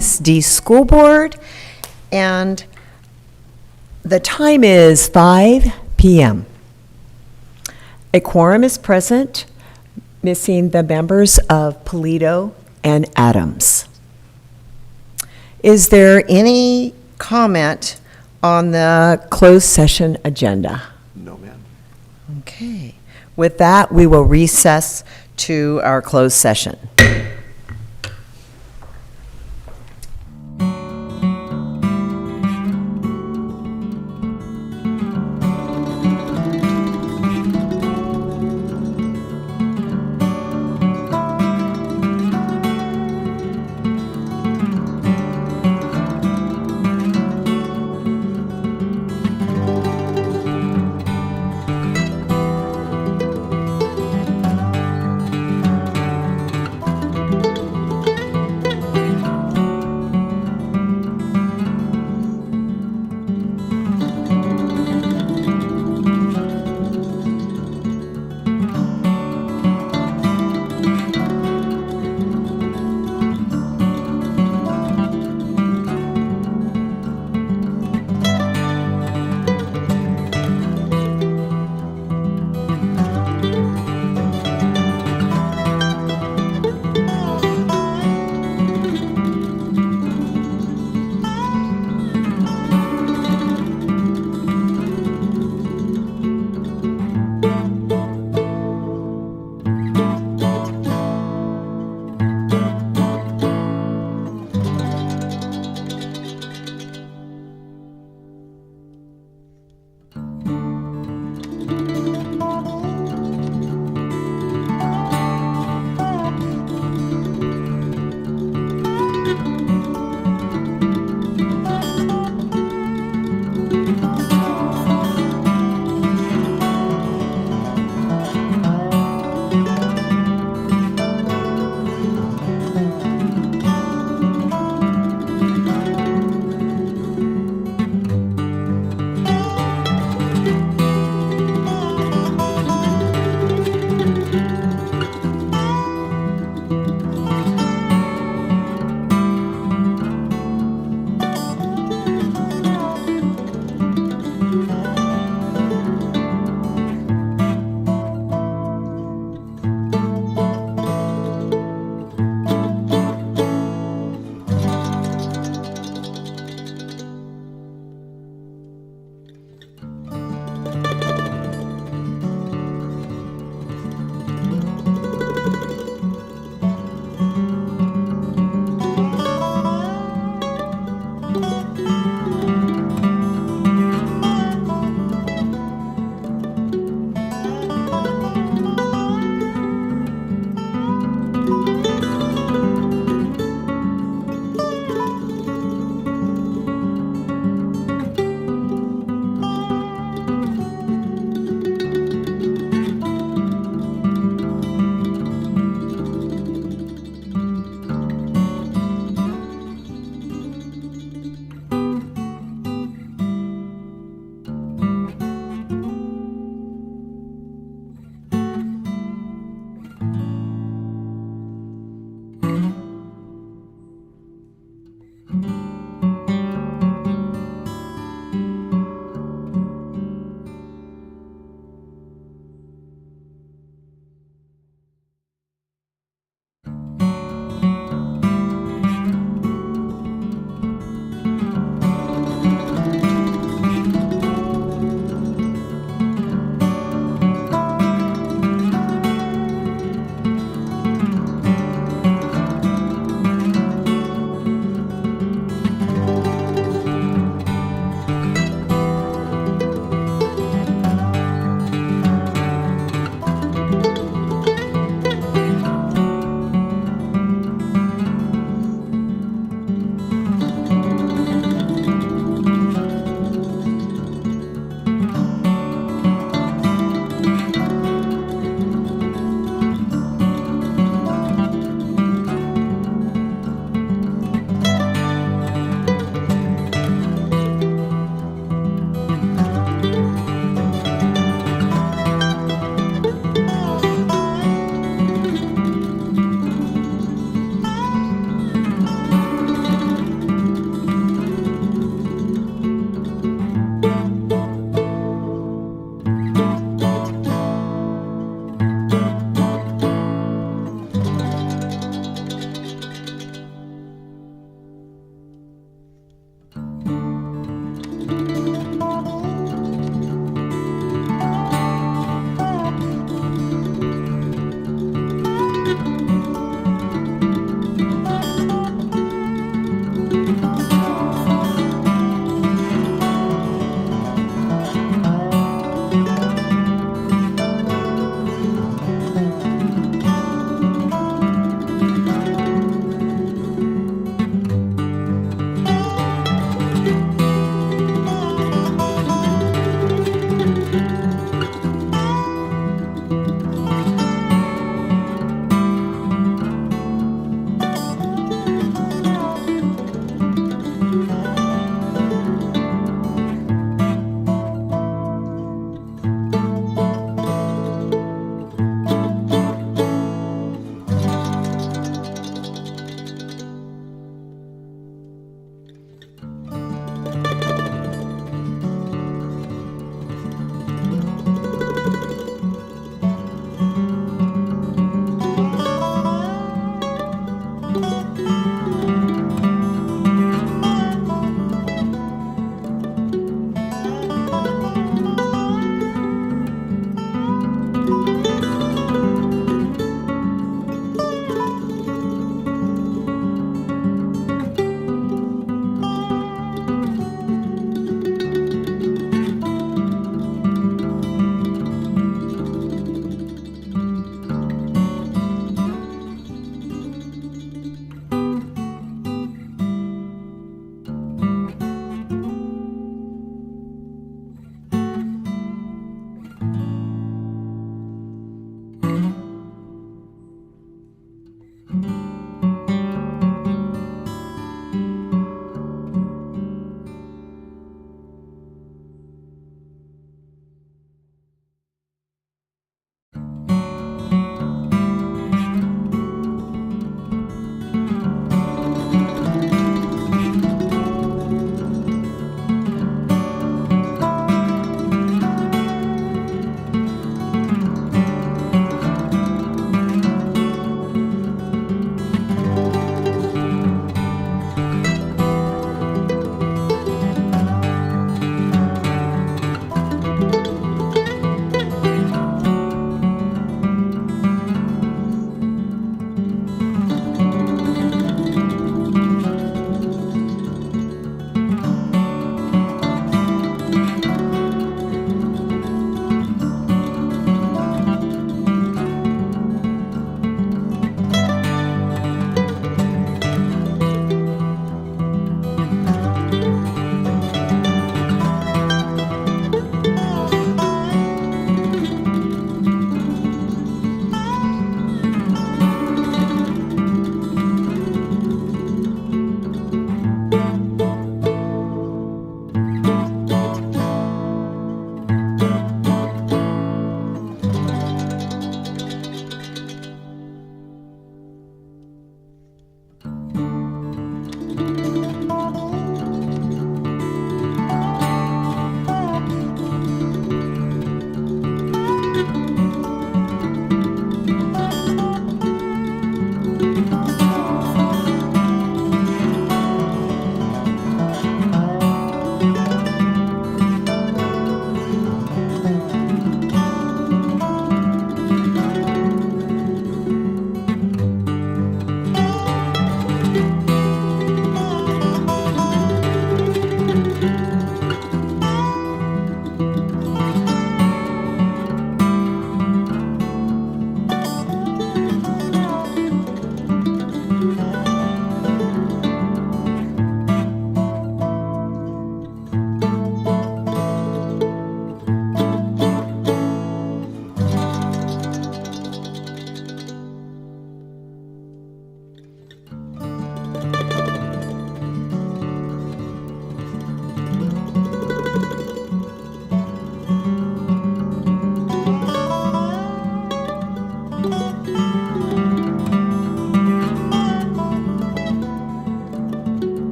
VCPUSD School Board, and the time is 5 p.m. A quorum is present, missing the members of Polito and Adams. Is there any comment on the closed session agenda? No, ma'am. Okay. With that, we will recess to our closed session.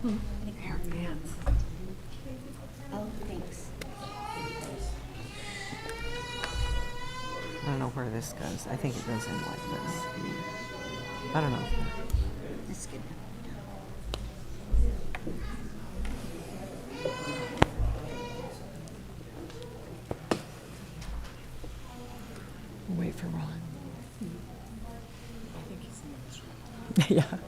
Oh, thanks. I don't know where this goes. I think it goes in like this. I don't know. That's good. We'll wait for Ron. I think he's in this room. Yeah.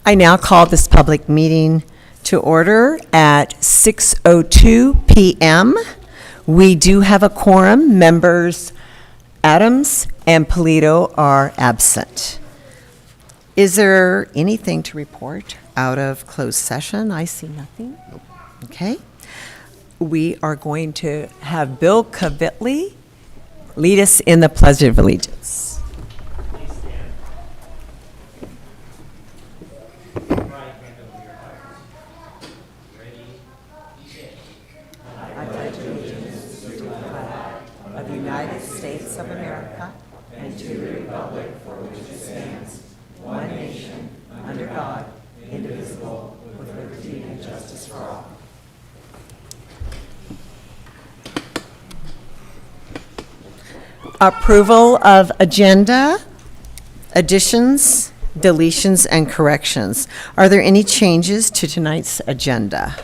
I now call this public meeting to order at 6:02 p.m. We do have a quorum. Members Adams and Polito are absent. Is there anything to report out of closed session? I see nothing. Okay. We are going to have Bill Cavitley lead us in the Pledge of Allegiance. United States of America and to the republic for which it stands, one nation, under God, indivisible, with liberty and justice for all. Approval of agenda, additions, deletions, and corrections. Are there any changes to tonight's agenda?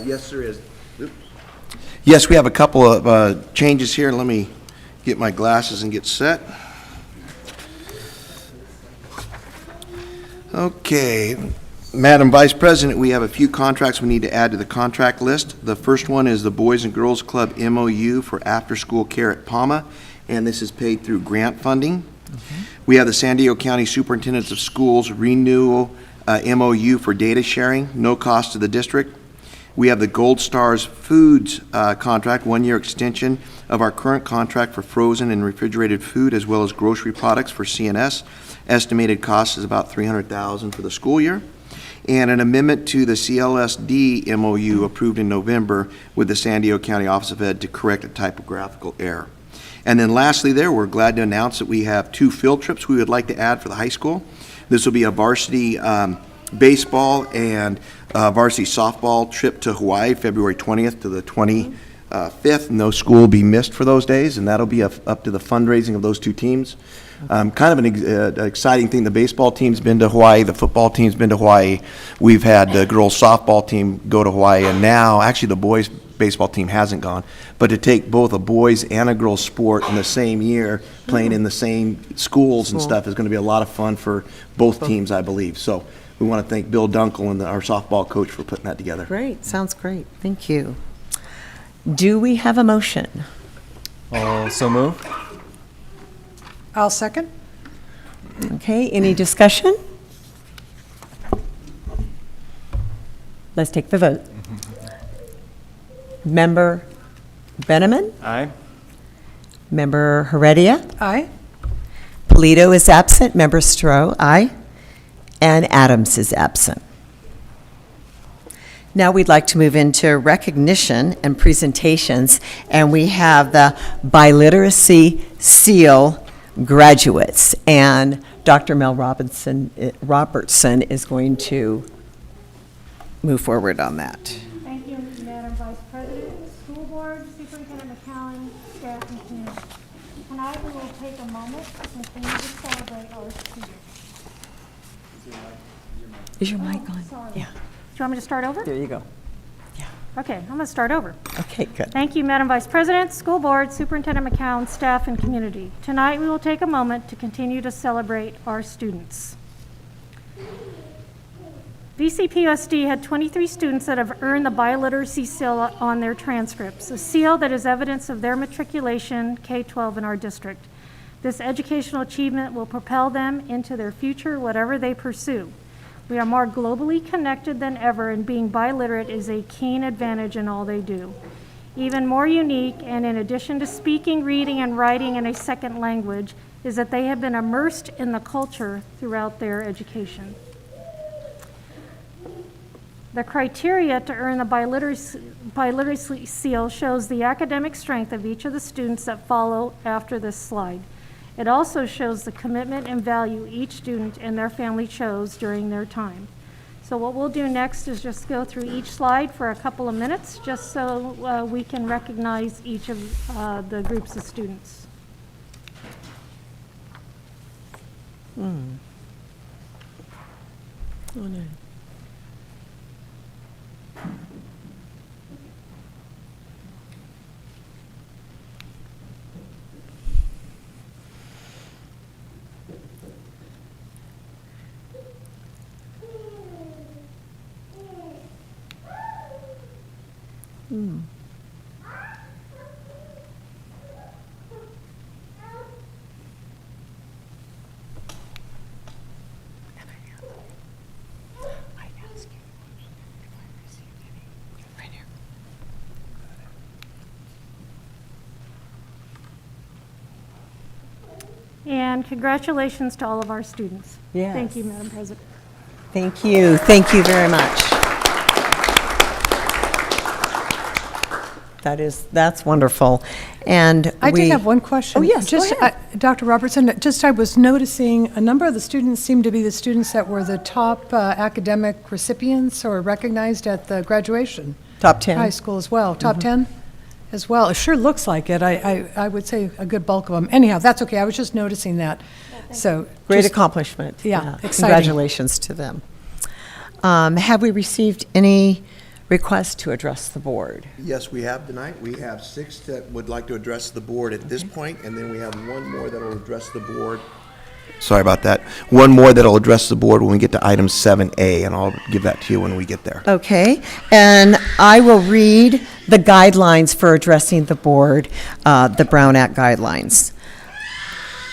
Yes, there is. Oops. Yes, we have a couple of changes here. Let me get my glasses and get set. Okay. Madam Vice President, we have a few contracts we need to add to the contract list. The first one is the Boys and Girls Club MOU for after-school care at Pauma, and this is paid through grant funding. Okay. We have the San Diego County Superintendents of Schools renewal MOU for data sharing, no cost to the district. We have the Gold Stars Foods contract, 1-year extension of our current contract for frozen and refrigerated food as well as grocery products for CNS. Estimated cost is about $300,000 for the school year. and an amendment to the CLSD MOU approved in November with the San Diego County Office of Ed to correct a typographical error. And then lastly we're glad to announce that we have 2 field trips we would like to add for the high school. This will be a varsity baseball and varsity softball trip to Hawaii, February 20th to the 25th. No school will be missed for those days, and that'll be up to the fundraising of those 2 teams. Kind of an exciting thing. The baseball team's been to Hawaii. The football team's been to Hawaii. We've had the girls softball team go to Hawaii, and now actually the boys baseball team hasn't gone. But to take both a boys and a girls sport in the same year, playing in the same schools and stuff, is going to be a lot of fun for both teams, I believe. So we want to thank Bill Dunkel and our softball coach for putting that together. Great, sounds great. Thank you. Do we have a motion? So move. I'll second. Okay, any discussion? Let's take the vote. Member Benjamin? Aye. Member Heredia? Aye. Polito is absent. Member Stroh, aye. And Adams is absent. Now we'd like to move into recognition and presentations, and we have the Biliteracy Seal graduates, and Dr. Mel Robertson is going to move forward on that. Thank you, Madam Vice President, School Board, Superintendent McCowan, staff, and community. Tonight, we will take a moment to continue to celebrate our students. Is your mic on? Sorry. Yeah, Do you want me to start over? there you go. Okay, I'm going to start over. Okay, good. Thank you, Madam Vice President, School Board, Superintendent McCowan, staff, and community. Tonight, we will take a moment to continue to celebrate our students. VCPUSD had 23 students that have earned the biliteracy seal on their transcripts, a seal that is evidence of their matriculation K-12 in our district. This educational achievement will propel them into their future, whatever they pursue. We are more globally connected than ever, and being biliterate is a keen advantage in all they do. Even more unique, and in addition to speaking, reading, and writing in a second language, is that they have been immersed in the culture throughout their education. The criteria to earn the biliteracy seal shows the academic strength of each of the students that follow after this slide. It also shows the commitment and value each student and their family chose during their time. So what we'll do next is just go through each slide for a couple of minutes, just so we can recognize each of the groups of students. Oh, no. And congratulations to all of our students. Yes. Thank you, Madam President. Thank you. Thank you very much. That's wonderful. And I did have one question. Oh, yes, go ahead. Dr. Robertson, I was noticing a number of the students seem to be the students that were the top academic recipients or recognized at the graduation. Top 10. High school as well. Top 10 as well. It sure looks like it. I would say a good bulk of them. Anyhow, that's okay. I was just noticing that. So Great just- accomplishment. Yeah, exciting. Congratulations to them. Have we received any requests to address the board? Yes, we have tonight. We have 6 that would like to address the board at this point, and then we have 1 more that will address the board. Sorry about that. 1 more that will address the board when we get to item 7A, and I'll give that to you when we get there. Okay, and I will read the guidelines for addressing the board, the Brown Act guidelines.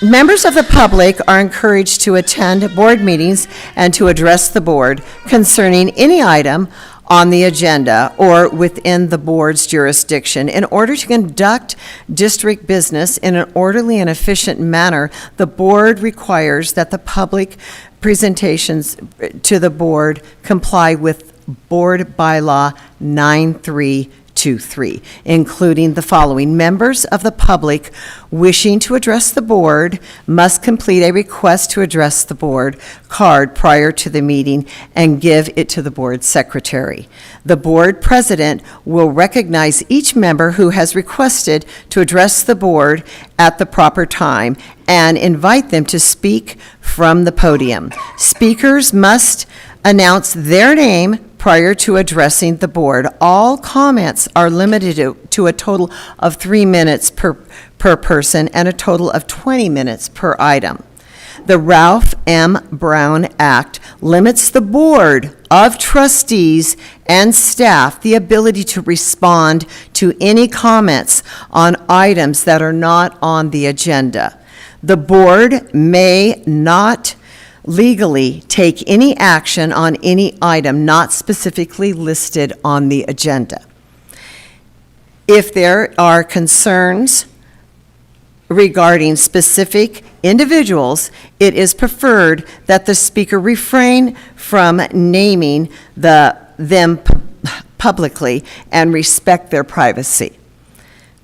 Members of the public are encouraged to attend board meetings and to address the board concerning any item on the agenda or within the board's jurisdiction. In order to conduct district business in an orderly and efficient manner, the board requires that the public presentations to the board comply with Board Bylaw 9323, including the following. Members of the public wishing to address the board must complete a request to address the board card prior to the meeting and give it to the board secretary. The board president will recognize each member who has requested to address the board at the proper time and invite them to speak from the podium. Speakers must announce their name prior to addressing the board. All comments are limited to a total of 3 minutes per person and a total of 20 minutes per item. The Ralph M. Brown Act limits the Board of Trustees and staff the ability to respond to any comments on items that are not on the agenda. The board may not legally take any action on any item not specifically listed on the agenda. If there are concerns regarding specific individuals, it is preferred that the speaker refrain from naming them publicly and respect their privacy.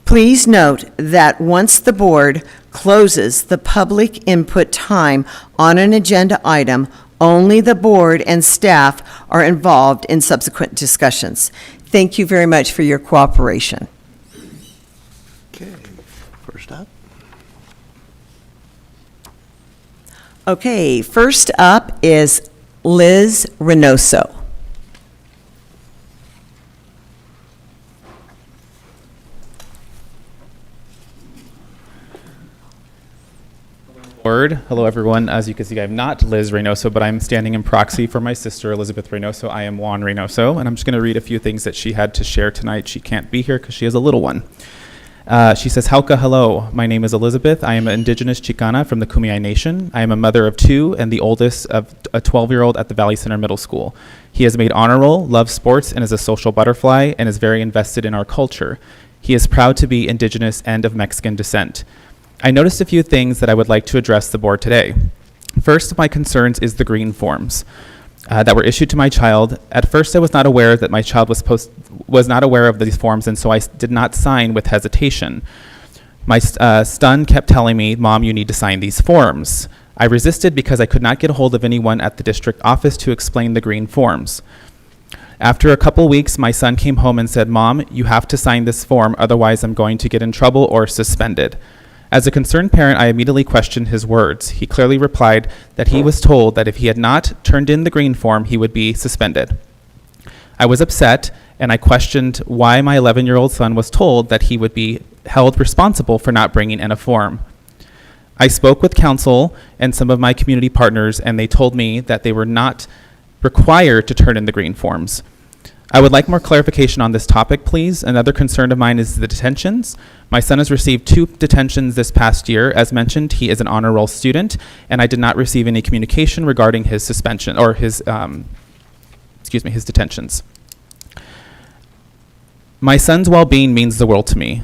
Please note that once the board closes the public input time on an agenda item, only the board and staff are involved in subsequent discussions. Thank you very much for your cooperation. Okay, first up. Okay, first up is Liz Reynoso. Hello, everyone. As you can see, I'm not Liz Reynoso, but I'm standing in proxy for my sister, Elizabeth Reynoso. I am Juan Reynoso, and I'm just going to read a few things that she had to share tonight. She can't be here because she has a little one. She says, Hauka, hello. My name is Elizabeth. I am an indigenous Chicana from the Kumeyaay Nation. I am a mother of 2 and the oldest of a 12-year-old at the Valley Center Middle School. He has made honor roll, loves sports, and is a social butterfly, and is very invested in our culture. He is proud to be indigenous and of Mexican descent. I noticed a few things that I would like to address the board today. First of my concerns is the green forms that were issued to my child. At first, I was not aware that my child was not aware of these forms, and so I did not sign with hesitation. My son kept telling me, Mom, you need to sign these forms. I resisted because I could not get a hold of anyone at the district office to explain the green forms. After a couple weeks, my son came home and said, Mom, you have to sign this form, otherwise I'm going to get in trouble or suspended. As a concerned parent, I immediately questioned his words. He clearly replied that he was told that if he had not turned in the green form, he would be suspended. I was upset, and I questioned why my 11-year-old son was told that he would be held responsible for not bringing in a form. I spoke with council and some of my community partners, and they told me that they were not required to turn in the green forms. I would like more clarification on this topic, please. Another concern of mine is the detentions. My son has received 2 detentions this past year. As mentioned, he is an honor roll student, and I did not receive any communication regarding his suspension or his detentions. My son's well-being means the world to me.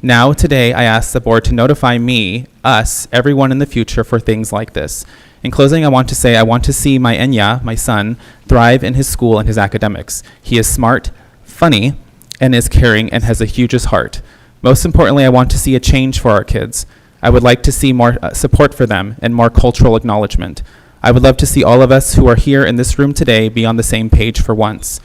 Now, today, I ask the board to notify me, us, everyone in the future for things like this. In closing, I want to say I want to see my Enya, my son, thrive in his school and his academics. He is smart, funny, and is caring and has a hugest heart. Most importantly, I want to see a change for our kids. I would like to see more support for them and more cultural acknowledgement. I would love to see all of us who are here in this room today be on the same page for once.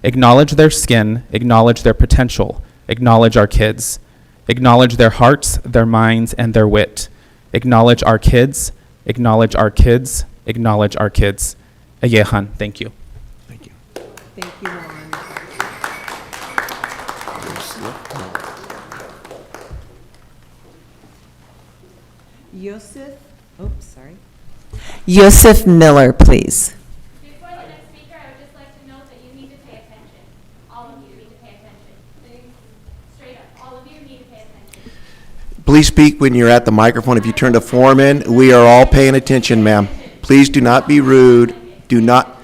Acknowledge their skin, acknowledge their potential, acknowledge our kids, acknowledge their hearts, their minds, and their wit. Acknowledge our kids, acknowledge our kids, acknowledge our kids. Ayehan, thank you. Thank you. Thank you, Juan. Yosef Miller, please. Before the next speaker, I would just like to note that you need to pay attention. All of you need to pay attention. Straight up, all of you need to pay attention. Please speak when you're at the microphone. If you turn the form in, we are all paying attention, ma'am. Please do not be rude. Do not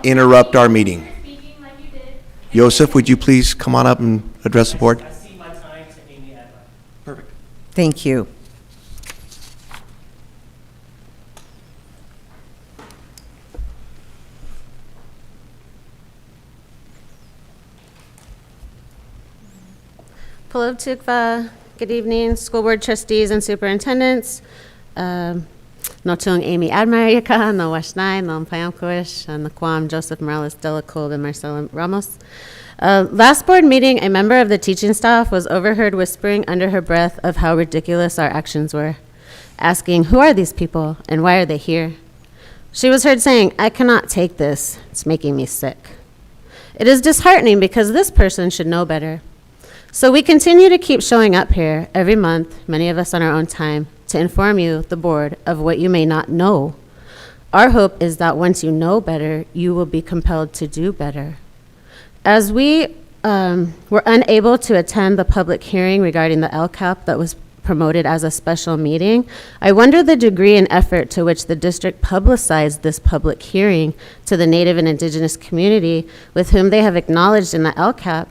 interrupt our meeting. Speaking like you did. Joseph, would you please come on up and address the board? Perfect. Thank you. Pulov Tukva, good evening, school board trustees and superintendents. Notung Amy Admarika, no Washnai, no Payamkoish, and the Quam Joseph Morales Delacobe and Marcelo Ramos. Last board meeting, a member of the teaching staff was overheard whispering under her breath of how ridiculous our actions were, asking, who are these people and why are they here? She was heard saying, I cannot take this, it's making me sick. It is disheartening because this person should know better. So we continue to keep showing up here every month, many of us on our own time, to inform you, the board, of what you may not know. Our hope is that once you know better, you will be compelled to do better. As we were unable to attend the public hearing regarding the LCAP that was promoted as a special meeting, I wonder the degree and effort to which the district publicized this public hearing to the Native and Indigenous community with whom they have acknowledged in the LCAP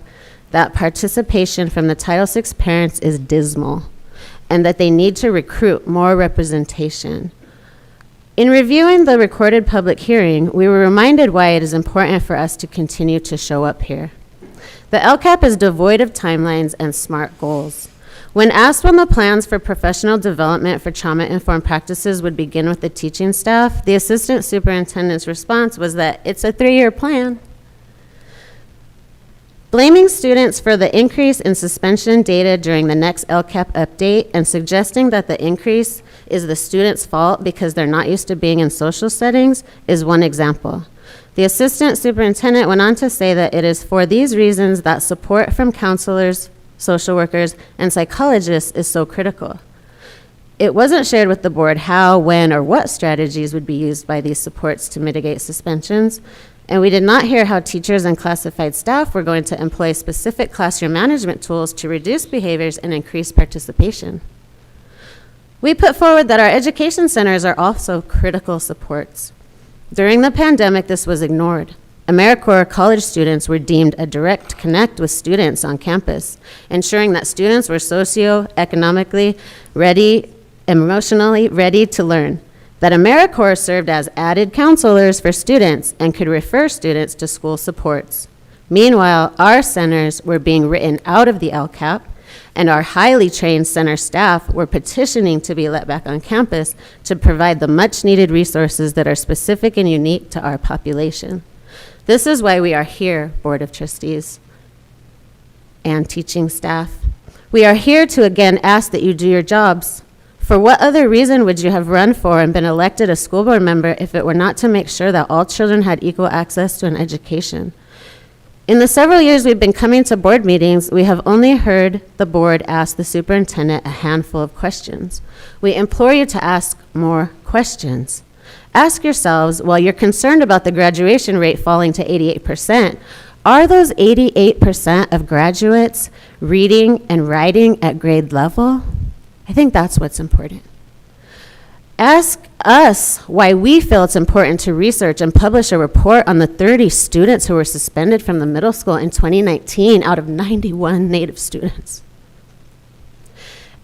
that participation from the Title VI parents is dismal and that they need to recruit more representation. In reviewing the recorded public hearing, we were reminded why it is important for us to continue to show up here. The LCAP is devoid of timelines and SMART goals. When asked when the plans for professional development for trauma-informed practices would begin with the teaching staff, the assistant superintendent's response was that it's a 3-year plan. Blaming students for the increase in suspension data during the next LCAP update and suggesting that the increase is the students' fault because they're not used to being in social settings is one example. The assistant superintendent went on to say that it is for these reasons that support from counselors, social workers, and psychologists is so critical. It wasn't shared with the board how, when, or what strategies would be used by these supports to mitigate suspensions, and we did not hear how teachers and classified staff were going to employ specific classroom management tools to reduce behaviors and increase participation. We put forward that our education centers are also critical supports. During the pandemic, this was ignored. AmeriCorps college students were deemed a direct connect with students on campus, ensuring that students were socioeconomically ready, emotionally ready to learn. That AmeriCorps served as added counselors for students and could refer students to school supports. Meanwhile, our centers were being written out of the LCAP, and our highly trained center staff were petitioning to be let back on campus to provide the much-needed resources that are specific and unique to our population. This is why we are here, Board of Trustees and teaching staff. We are here to again ask that you do your jobs. For what other reason would you have run for and been elected a school board member if it were not to make sure that all children had equal access to an education? In the several years we've been coming to board meetings, we have only heard the board ask the superintendent a handful of questions. We implore you to ask more questions. Ask yourselves, while you're concerned about the graduation rate falling to 88%, are those 88% of graduates reading and writing at grade level? I think that's what's important. Ask us why we feel it's important to research and publish a report on the 30 students who were suspended from the middle school in 2019 out of 91 Native students.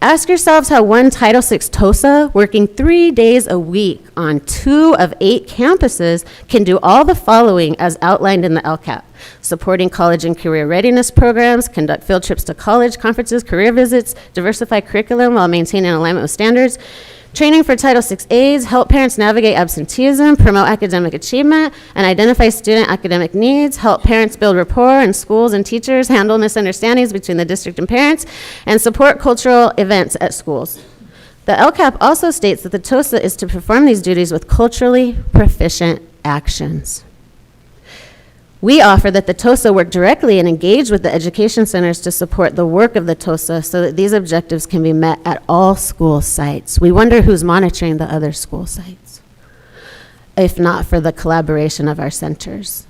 Ask yourselves how one Title VI TOSA working 3 days a week on 2 of 8 campuses can do all the following as outlined in the LCAP: supporting college and career readiness programs, conduct field trips to college, conferences, career visits, diversify curriculum while maintaining alignment with standards, training for Title VI aides, help parents navigate absenteeism, promote academic achievement, and identify student academic needs, help parents build rapport in schools and teachers, handle misunderstandings between the district and parents, and support cultural events at schools. The LCAP also states that the TOSA is to perform these duties with culturally proficient actions. We offer that the TOSA work directly and engage with the education centers to support the work of the TOSA so that these objectives can be met at all school sites. We wonder who's monitoring the other school sites, if not for the collaboration of our centers.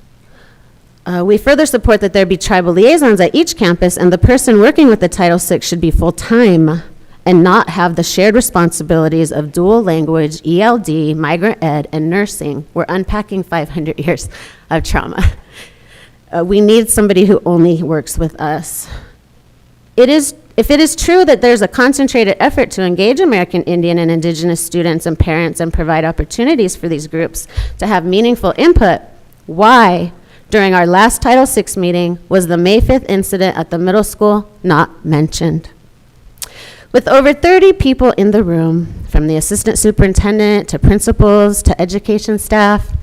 We further support that there be tribal liaisons at each campus, and the person working with the Title VI should be full-time and not have the shared responsibilities of dual language, ELD, migrant ed, and nursing. We're unpacking 500 years of trauma. We need somebody who only works with us. If it is true that there's a concentrated effort to engage American Indian and Indigenous students and parents and provide opportunities for these groups to have meaningful input, why during our last Title VI meeting was the May 5th incident at the middle school not mentioned. With over 30 people in the room, from the assistant superintendent to principals to education staff,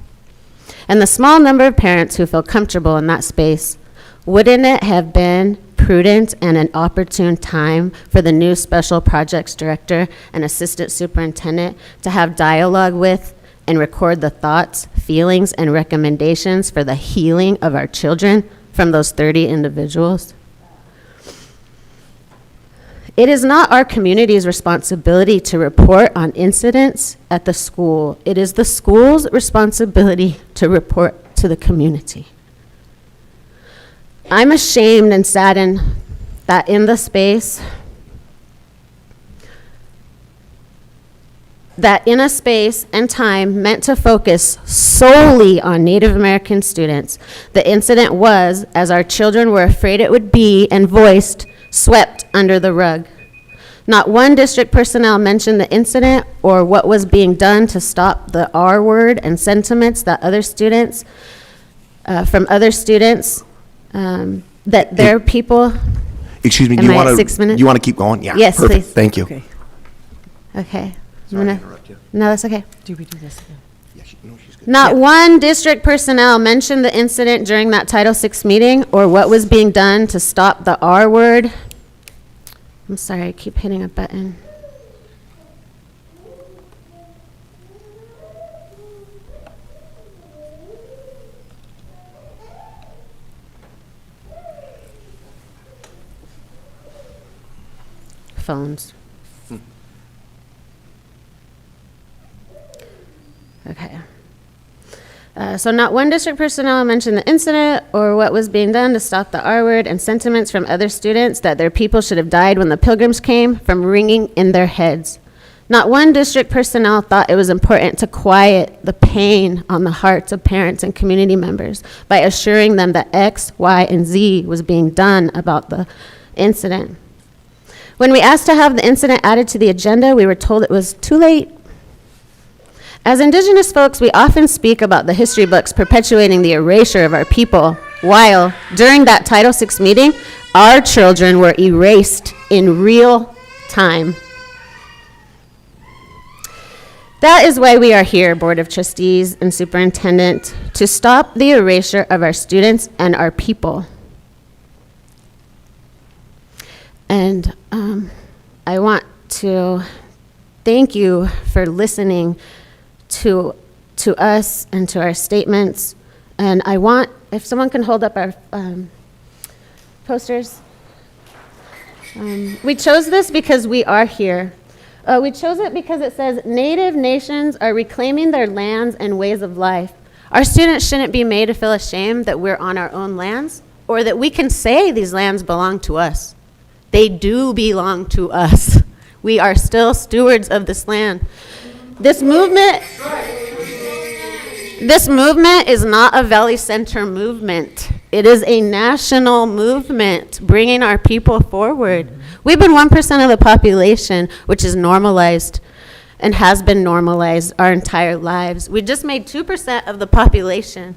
and the small number of parents who feel comfortable in that space, wouldn't it have been prudent and an opportune time for the new special projects director and assistant superintendent to have dialogue with and record the thoughts, feelings, and recommendations for the healing of our children from those 30 individuals? It is not our community's responsibility to report on incidents at the school. It is the school's responsibility to report to the community. I'm ashamed and saddened that in a space and time meant to focus solely on Native American students, the incident was, as our children were afraid it would be and voiced, swept under the rug. Not one district personnel mentioned the incident or what was being done to stop the R word and sentiments that other students, that their people. Excuse me, Am I at 6 minutes? you want to keep going? Yeah. Yes, perfect. please. Thank you. Okay. Okay. Sorry to interrupt you. No, that's okay. Do we do this again? Yeah, she's good. Not one district personnel mentioned the incident during that Title VI meeting or what was being done to stop the R word. I'm sorry, I keep hitting a button. Phones. Okay. So not one district personnel mentioned the incident or what was being done to stop the R word and sentiments from other students that their people should have died when the pilgrims came from ringing in their heads. Not one district personnel thought it was important to quiet the pain on the hearts of parents and community members by assuring them that X, Y, and Z was being done about the incident. When we asked to have the incident added to the agenda, we were told it was too late. As Indigenous folks, we often speak about the history books perpetuating the erasure of our people, while during that Title VI meeting, our children were erased in real time. That is why we are here, Board of Trustees and Superintendent, to stop the erasure of our students and our people. And I want to thank you for listening to us and to our statements. And I want, if someone can hold up our posters. We chose this because we are here. We chose it because it says, Native nations are reclaiming their lands and ways of life. Our students shouldn't be made to feel ashamed that we're on our own lands or that we can say these lands belong to us. They do belong to us. We are still stewards of this land. This movement is not a Valley Center movement. It is a national movement bringing our people forward. We've been 1% of the population, which is normalized and has been normalized our entire lives. We just made 2% of the population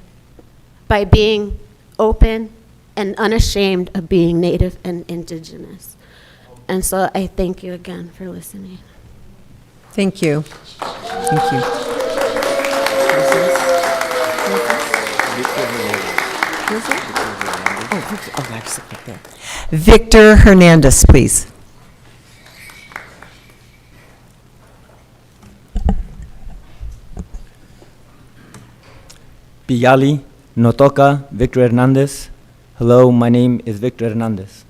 by being open and unashamed of being Native and Indigenous. And so I thank you again for listening. Thank you. Thank you. Victor Hernandez, please. Piyali, Notoka, Victor Hernandez. Hello, my name is Victor Hernandez.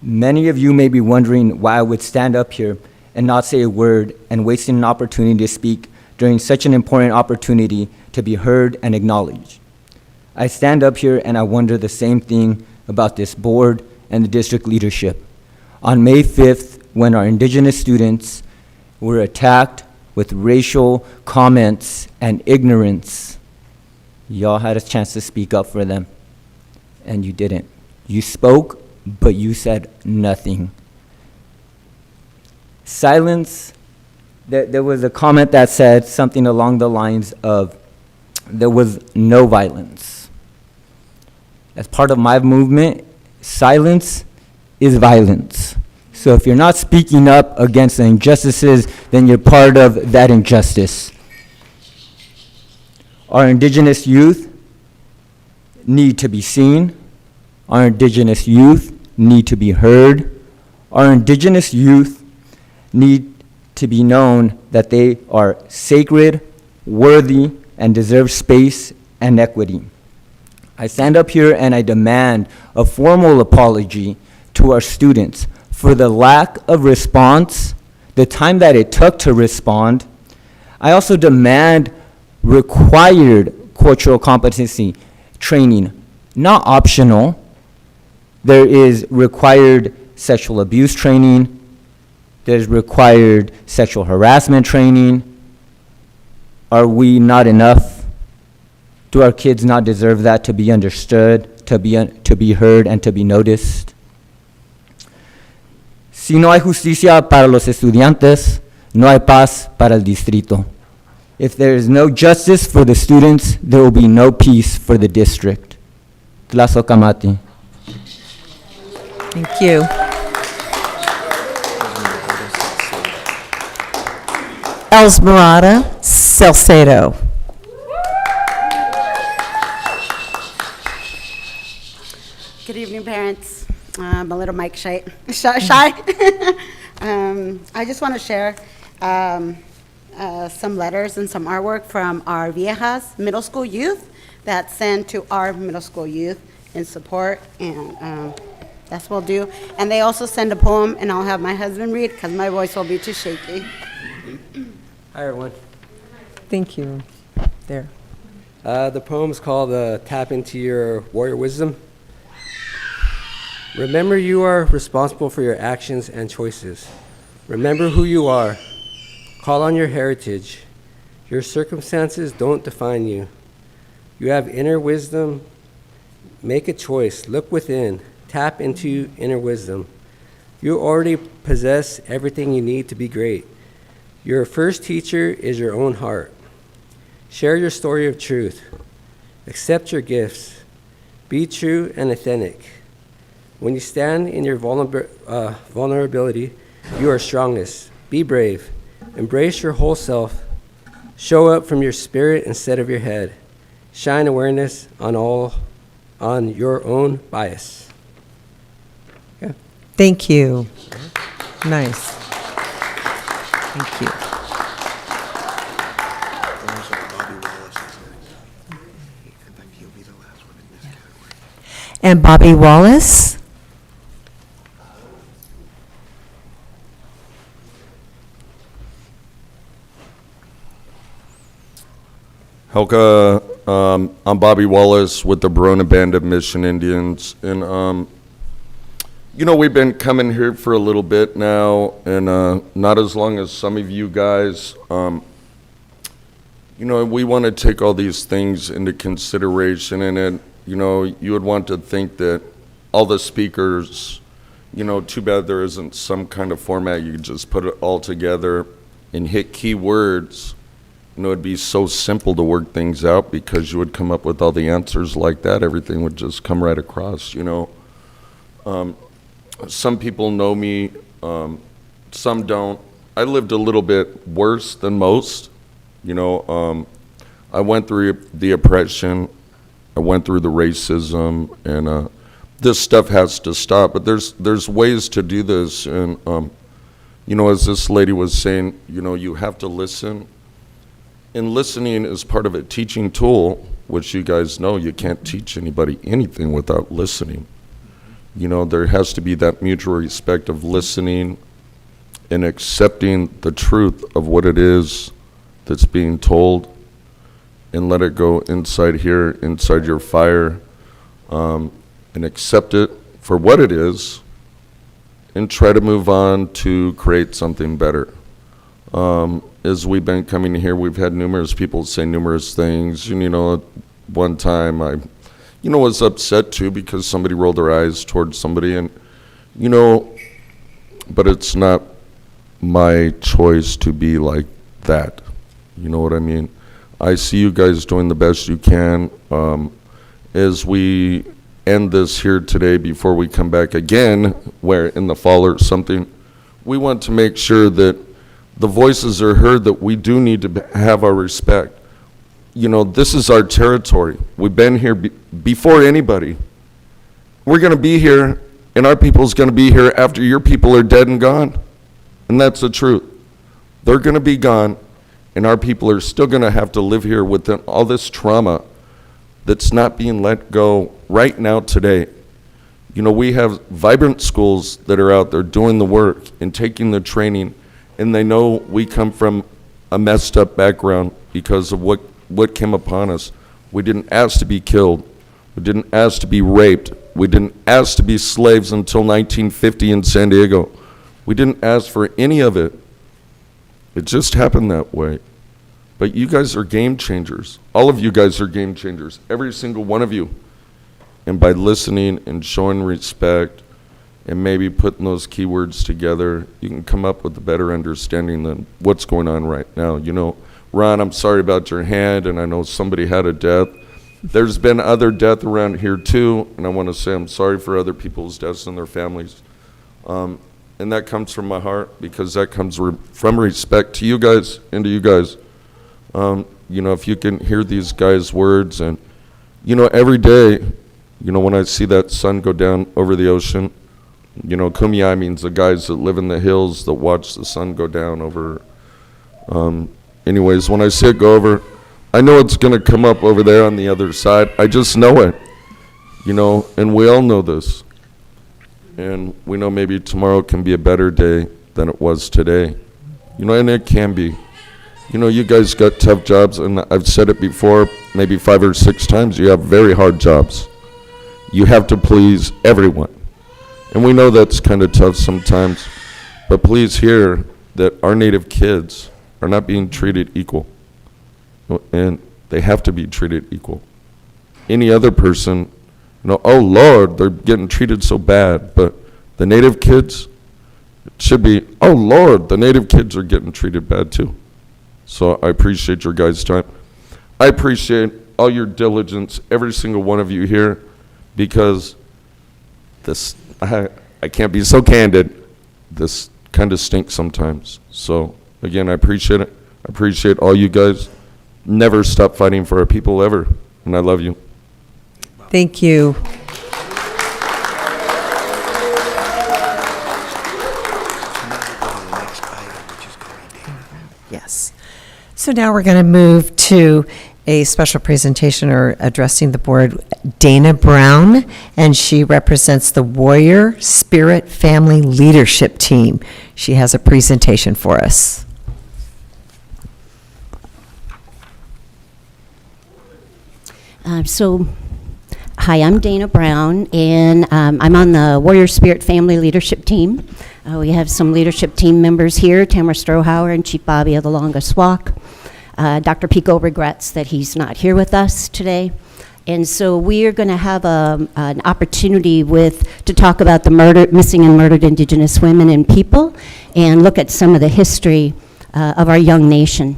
Many of you may be wondering why I would stand up here and not say a word and wasting an opportunity to speak during such an important opportunity to be heard and acknowledged. I stand up here and I wonder the same thing about this board and the district leadership. On May 5th, when our Indigenous students were attacked with racial comments and ignorance, y'all had a chance to speak up for them, and you didn't. You spoke, but you said nothing. Silence, there was a comment that said something along the lines of, there was no violence. As part of my movement, silence is violence. So if you're not speaking up against the injustices, then you're part of that injustice. Our Indigenous youth need to be seen. Our Indigenous youth need to be heard. Our Indigenous youth need to be known that they are sacred, worthy, and deserve space and equity. I stand up here and I demand a formal apology to our students for the lack of response, the time that it took to respond. I also demand required cultural competency training, not optional. There is required sexual abuse training. There's required sexual harassment training. Are we not enough? Do our kids not deserve that, to be understood, to be heard, and to be noticed? Si no hay justicia para los estudiantes, no hay paz para el distrito. If there is no justice for the students, there will be no peace for the district. Tlazokamati. Thank you. Elsmerada Salcedo. Good evening, parents. I'm a little mic shy. I just want to share some letters and some artwork from our Viejas middle school youth that's sent to our middle school youth in support, and that's what we'll do. And they also send a poem, and I'll have my husband read because my voice will be too shaky. Hi, everyone. Thank you. There. The poem is called Tap Into Your Warrior Wisdom. Remember, you are responsible for your actions and choices. Remember who you are. Call on your heritage. Your circumstances don't define you. You have inner wisdom. Make a choice. Look within. Tap into inner wisdom. You already possess everything you need to be great. Your first teacher is your own heart. Share your story of truth. Accept your gifts. Be true and authentic. When you stand in your vulnerability, you are strongest. Be brave. Embrace your whole self. Show up from your spirit instead of your head. Shine awareness on your own bias. Yeah. Thank you. Nice. Thank you. And Bobby Wallace. Helka, I'm Bobby Wallace with the Barona Band of Mission Indians, and we've been coming here for a little bit now, and not as long as some of you guys. We want to take all these things into consideration, and you would want to think that all the speakers, too bad there isn't some kind of format you could just put it all together and hit key words. It'd be so simple to work things out because you would come up with all the answers like that. Everything would just come right across, Some people know me, some don't. I lived a little bit worse than most. I went through the oppression, I went through the racism, and this stuff has to stop. But there's ways to do this, and as this lady was saying, you have to listen. And listening is part of a teaching tool, which you guys know you can't teach anybody anything without listening. There has to be that mutual respect of listening and accepting the truth of what it is that's being told. and let it go inside here, inside your fire, and accept it for what it is, and try to move on to create something better. As we've been coming here, we've had numerous people say numerous things. And, you know, at one time I, you know, was upset too because somebody rolled their eyes towards somebody, and, you know, but it's not my choice to be like that. You know what I mean? I see you guys doing the best you can. As we end this here today, before we come back again, where in the fall or something, we want to make sure that the voices are heard, that we do need to have our respect. You know, this is our territory. We've been here before anybody. We're going to be here, and our people's going to be here after your people are dead and gone. And that's the truth. They're going to be gone, and our people are still going to have to live here with all this trauma that's not being let go right now today. You know, we have vibrant schools that are out there doing the work and taking the training, and they know we come from a messed up background because of what came upon us. We didn't ask to be killed. We didn't ask to be raped. We didn't ask to be slaves until 1950 in San Diego. We didn't ask for any of it. It just happened that way. But you guys are game changers. All of you guys are game changers. Every single one of you. And by listening and showing respect and maybe putting those keywords together, you can come up with a better understanding than what's going on right now. You know, Ron, I'm sorry about your hand, and I know somebody had a death. There's been other death around here too, and I want to say I'm sorry for other people's deaths and their families. And that comes from my heart, because that comes from respect to you guys and to you guys. You know, if you can hear these guys' words, and, you know, every day, you know, when I see that sun go down over the ocean, you know, Kumeyaay means the guys that live in the hills that watch the sun go down over. Anyways, when I see it go over, I know it's going to come up over there on the other side. I just know it, you know, and we all know this. And we know maybe tomorrow can be a better day than it was today. You know, and it can be. You know, you guys got tough jobs, and I've said it before, maybe 5 or 6 times, you have very hard jobs. You have to please everyone. And we know that's kind of tough sometimes, but please hear that our Native kids are not being treated equal. And they have to be treated equal. Any other person, you know, oh Lord, they're getting treated so bad, but the Native kids, it should be, oh Lord, the Native kids are getting treated bad too. So I appreciate your guys' time. I appreciate all your diligence, every single one of you here, because this, I can't be so candid, this kind of stinks sometimes. So again, I appreciate it. I appreciate all you guys. Never stop fighting for our people ever, and I love you. Thank you. Yes. So now we're going to move to a special presentation, or addressing the board, Dana Brown, and she represents the Warrior Spirit Family Leadership Team. She has a presentation for us. Hi, I'm Dana Brown, and I'm on the Warrior Spirit Family Leadership Team. We have some leadership team members here, Tamara Strohauer and Chief Bobby of the Longest Walk. Dr. Pico regrets that he's not here with us today. And so we are going to have an opportunity to talk about the missing and murdered Indigenous women and people, and look at some of the history of our young nation.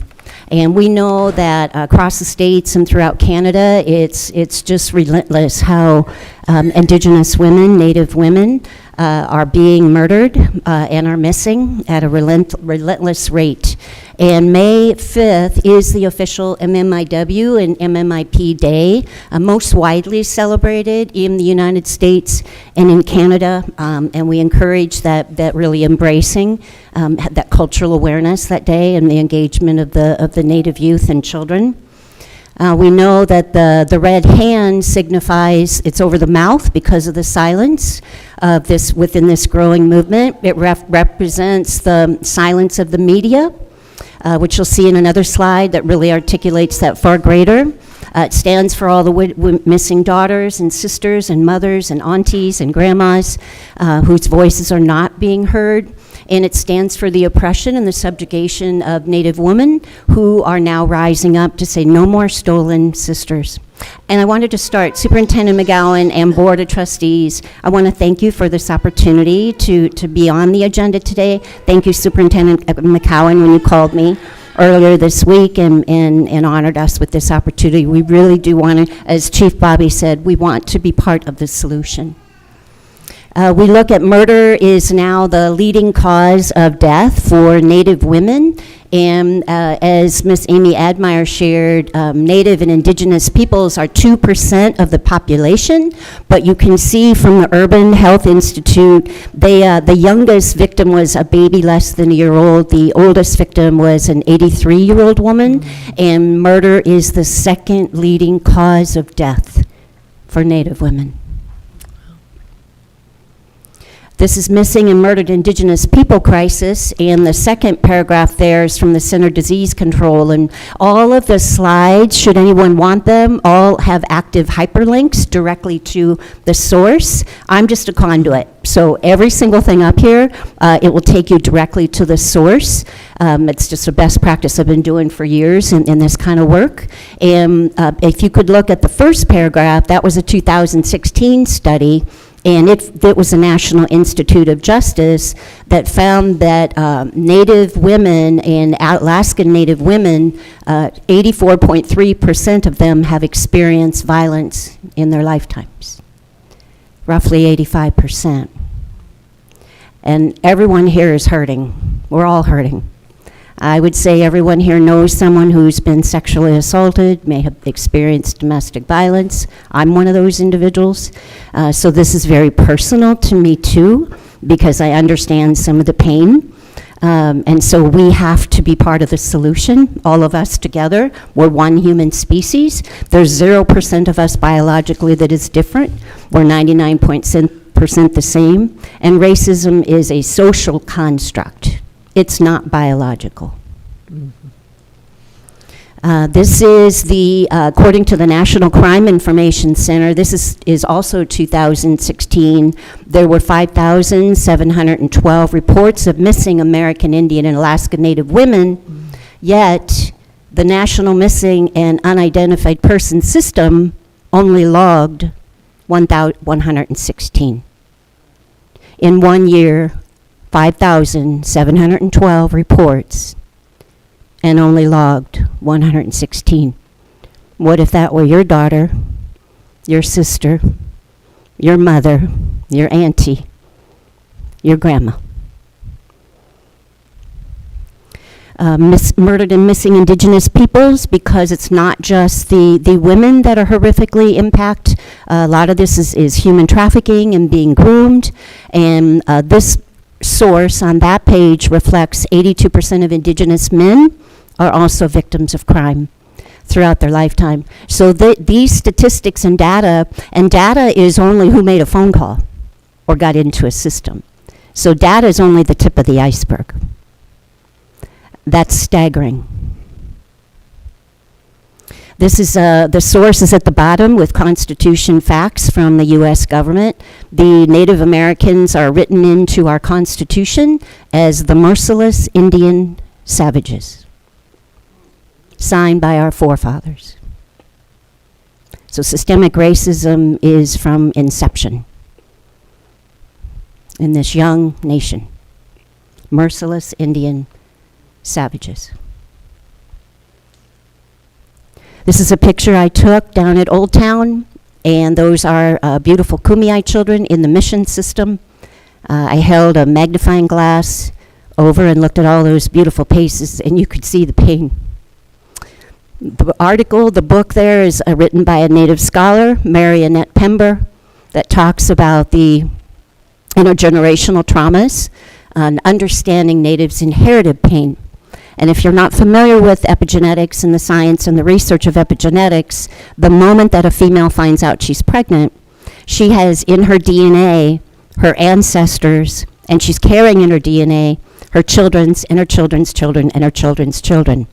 And we know that across the states and throughout Canada, it's just relentless how Indigenous women, Native women, are being murdered and are missing at a relentless rate. And May 5th is the official MMIW and MMIP Day, most widely celebrated in the United States and in Canada. And we encourage that really embracing that cultural awareness that day, and the engagement of the Native youth and children. We know that the red hand signifies it's over the mouth because of the silence of this within this growing movement. It represents the silence of the media. which you'll see in another slide that really articulates that far greater. It stands for all the missing daughters and sisters and mothers and aunties and grandmas whose voices are not being heard. And it stands for the oppression and the subjugation of Native women who are now rising up to say no more stolen sisters. And I wanted to start, Superintendent McGowan and Board of Trustees, I want to thank you for this opportunity to be on the agenda today. Thank you, Superintendent McGowan, when you called me earlier this week and honored us with this opportunity. We really do want to, as Chief Bobby said, we want to be part of the solution. We look at murder is now the leading cause of death for Native women. And as Ms. Amy Admire shared, Native and Indigenous peoples are 2% of the population, but you can see from the Urban Health Institute, the youngest victim was a baby less than a year old. The oldest victim was an 83-year-old woman, and murder is the second leading cause of death for Native women. This is Missing and Murdered Indigenous People Crisis, and the second paragraph there is from the Center Disease Control. And all of the slides, should anyone want them, all have active hyperlinks directly to the source. I'm just a conduit. So every single thing up here, it will take you directly to the source. It's just a best practice I've been doing for years in this kind of work. And if you could look at the first paragraph, that was a 2016 study. And it was the National Institute of Justice that found that Native women and Alaskan Native women, 84.3% of them have experienced violence in their lifetimes, roughly 85%. And everyone here is hurting. We're all hurting. I would say everyone here knows someone who's been sexually assaulted, may have experienced domestic violence. I'm one of those individuals. So this is very personal to me too, because I understand some of the pain. And so we have to be part of the solution, all of us together. We're one human species. There's 0% of us biologically that is different. We're 99% the same. And racism is a social construct. It's not biological. This is according to the National Crime Information Center, this is also 2016. There were 5,712 reports of missing American Indian and Alaska Native women, yet the National Missing and Unidentified Person System only logged 1,116. In 1 year, 5,712 reports and only logged 116. What if that were your daughter, your sister, your mother, your auntie, your grandma? Murdered and missing Indigenous peoples, because it's not just the women that are horrifically impacted. A lot of this is human trafficking and being groomed, and this source on that page reflects 82% of Indigenous men are also victims of crime throughout their lifetime. So these statistics and data is only who made a phone call or got into a system. So data is only the tip of the iceberg. That's staggering. This is the source is at the bottom with Constitution facts from the U.S. government. The Native Americans are written into our Constitution as the merciless Indian savages, signed by our forefathers. So systemic racism is from inception in this young nation. Merciless Indian savages. This is a picture I took down at Old Town, and those are beautiful Kumeyaay children in the mission system. I held a magnifying glass over and looked at all those beautiful faces, and you could see the pain. The book there is written by a Native scholar, Mary Annette Pember, that talks about the intergenerational traumas and understanding Natives' inherited pain. And if you're not familiar with epigenetics and the science and the research of epigenetics, the moment that a female finds out she's pregnant, she has in her DNA her ancestors, and she's carrying in her DNA her children's, and her children's children, and her children's children.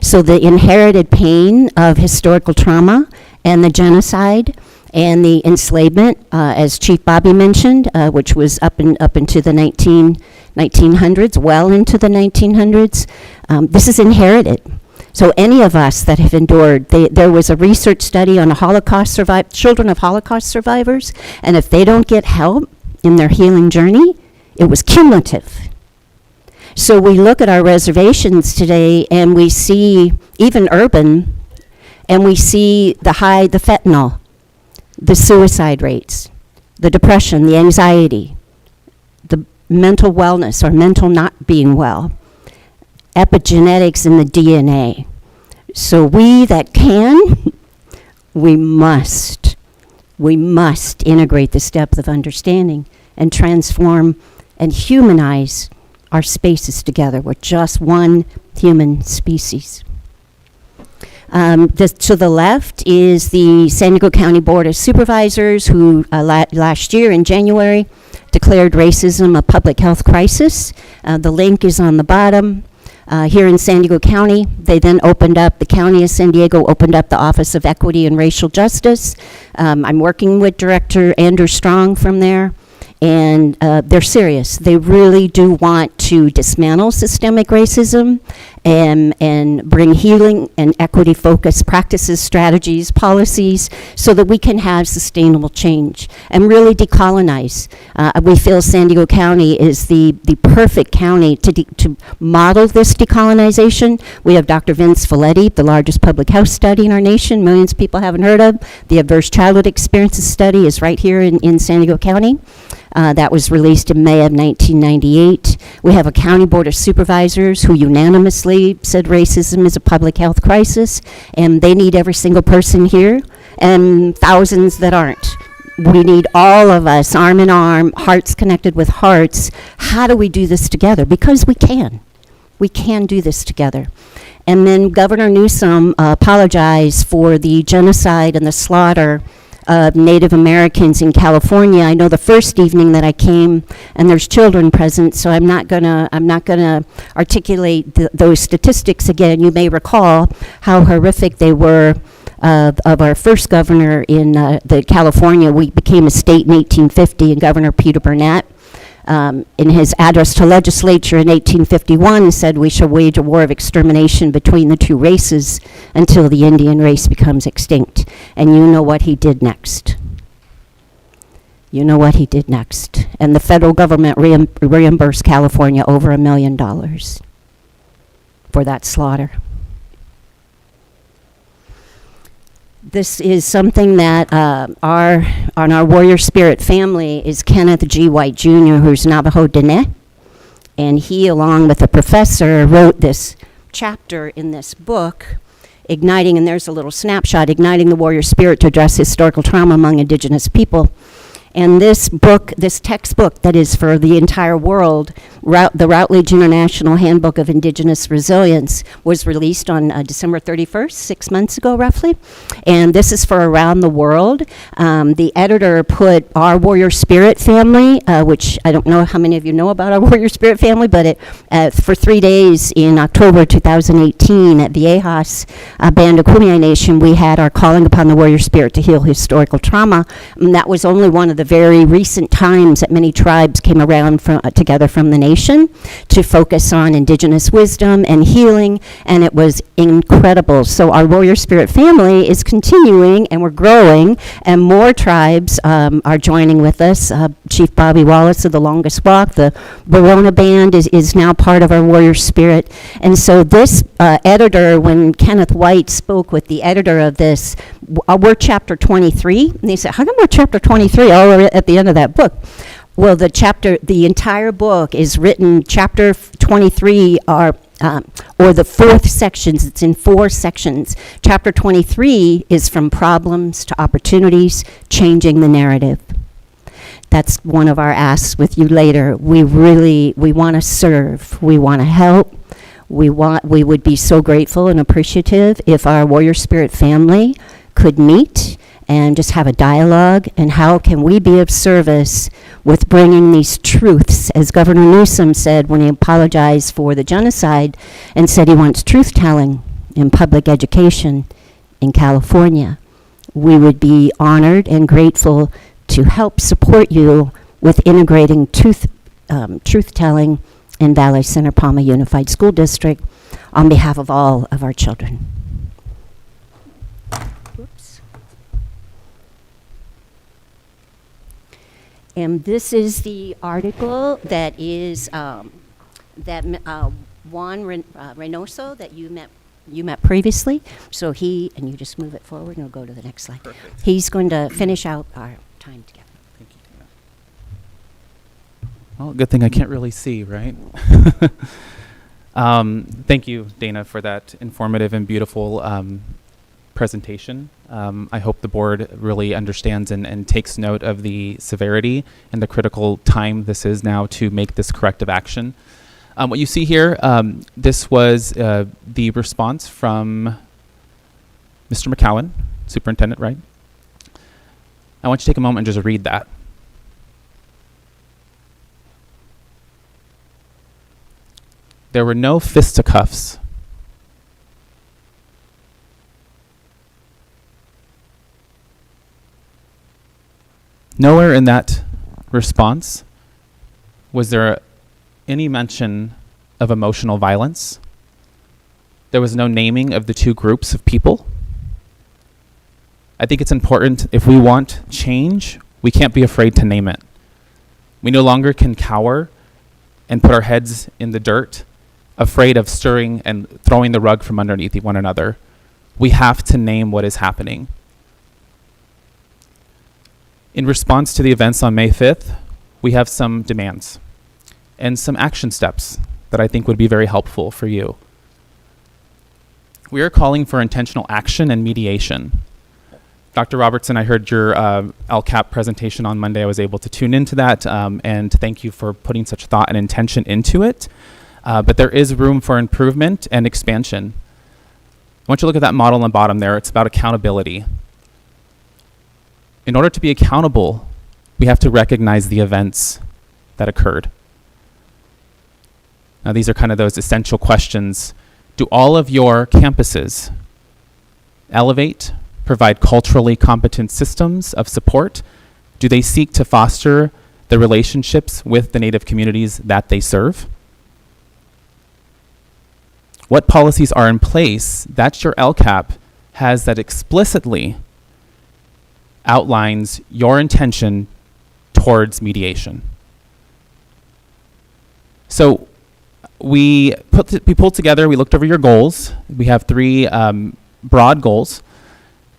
So the inherited pain of historical trauma and the genocide and the enslavement, as Chief Bobby mentioned, which was up into the 1900s, well into the 1900s, this is inherited. So any of us that have endured, there was a research study on children of Holocaust survivors, and if they don't get help in their healing journey, it was cumulative. So we look at our reservations today and we see, even urban, and we see the fentanyl, the suicide rates, the depression, the anxiety, the mental wellness or mental not being well, epigenetics in the DNA. So we that can, we must integrate this depth of understanding and transform and humanize our spaces together. We're just one human species. To the left is the San Diego County Board of Supervisors who last year in January declared racism a public health crisis. The link is on the bottom. Here in San Diego County, they then opened up, the County of San Diego opened up the Office of Equity and Racial Justice. I'm working with Director Andrew Strong from there. And they're serious. They really do want to dismantle systemic racism and bring healing and equity-focused practices, strategies, policies, so that we can have sustainable change and really decolonize. We feel San Diego County is the perfect county to model this decolonization. We have Dr. Vince Folletti, the largest public health study in our nation, millions of people haven't heard of. The Adverse Childhood Experiences Study is right here in San Diego County. That was released in May of 1998. We have a county board of supervisors who unanimously said racism is a public health crisis, and they need every single person here, and thousands that aren't. We need all of us, arm in arm, hearts connected with hearts. How do we do this together? Because we can. We can do this together. And then Governor Newsom apologized for the genocide and the slaughter of Native Americans in California. I know the first evening that I came, and there's children present, so I'm not gonna articulate those statistics again. You may recall how horrific they were of our first governor in the California. We became a state in 1850, and Governor Peter Burnett, in his address to legislature in 1851, said we shall wage a war of extermination between the two races until the Indian race becomes extinct. And you know what he did next. You know what he did next. And the federal government reimbursed California over $1 million for that slaughter. This is something that on our Warrior Spirit family is Kenneth G. White Jr., who's Navajo Dene. And he, along with a professor, wrote this chapter in this book, Igniting, and there's a little snapshot, Igniting the Warrior Spirit to Address Historical Trauma Among Indigenous People. And this book, this textbook that is for the entire world, the Routledge International Handbook of Indigenous Resilience, was released on December 31st, 6 months ago roughly. And this is for around the world. The editor put our Warrior Spirit family, which I don't know how many of you know about our Warrior Spirit family, but for 3 days in October 2018 at Viejas Band of Kumeyaay Nation, we had our Calling Upon the Warrior Spirit to Heal Historical Trauma. And that was only one of the very recent times that many tribes came around together from the nation to focus on indigenous wisdom and healing, and it was incredible. So our Warrior Spirit family is continuing, and we're growing, and more tribes are joining with us. Chief Bobby Wallace of the Longest Walk, the Verona Band is now part of our Warrior Spirit. And so this editor, when Kenneth White spoke with the editor of this, we're chapter 23, and they said, how come we're chapter 23 all at the end of that book? Well, the entire book is written, chapter 23 or the fourth sections, it's in 4 sections. Chapter 23 is from problems to opportunities, changing the narrative. That's one of our asks with you later. We want to serve, we want to help. We would be so grateful and appreciative if our Warrior Spirit family could meet and just have a dialogue, and how can we be of service with bringing these truths, as Governor Newsom said when he apologized for the genocide and said he wants truth-telling in public education in California. We would be honored and grateful to help support you with integrating truth-telling in Valley Center-Pauma Unified School District on behalf of all of our children. Whoops. And this is the article that is Juan Reynoso that you met previously. So he, and you just move it forward and we'll go to the next slide. Perfect. He's going to finish out our time together. Thank you, Dana. Well, good thing I can't really see, right? Thank you, Dana, for that informative and beautiful presentation. I hope the board really understands and takes note of the severity and the critical time this is now to make this corrective action. What you see here, this was the response from Mr. McCowan, superintendent, right? I want you to take a moment and just read that. There were no fisticuffs. Nowhere in that response was there any mention of emotional violence. There was no naming of the two groups of people. I think it's important, if we want change, we can't be afraid to name it. We no longer can cower and put our heads in the dirt, afraid of stirring and throwing the rug from underneath one another. We have to name what is happening. In response to the events on May 5th, we have some demands and some action steps that I think would be very helpful for you. We are calling for intentional action and mediation. Dr. Robertson, I heard your LCAP presentation on Monday. I was able to tune into that, and thank you for putting such thought and intention into it. But there is room for improvement and expansion. I want you to look at that model on the bottom there. It's about accountability. In order to be accountable, we have to recognize the events that occurred. Now, these are kind of those essential questions. Do all of your campuses elevate, provide culturally competent systems of support? Do they seek to foster the relationships with the Native communities that they serve? What policies are in place that your LCAP has that explicitly outlines your intention towards mediation? So we pulled together, we looked over your goals. We have 3 broad goals.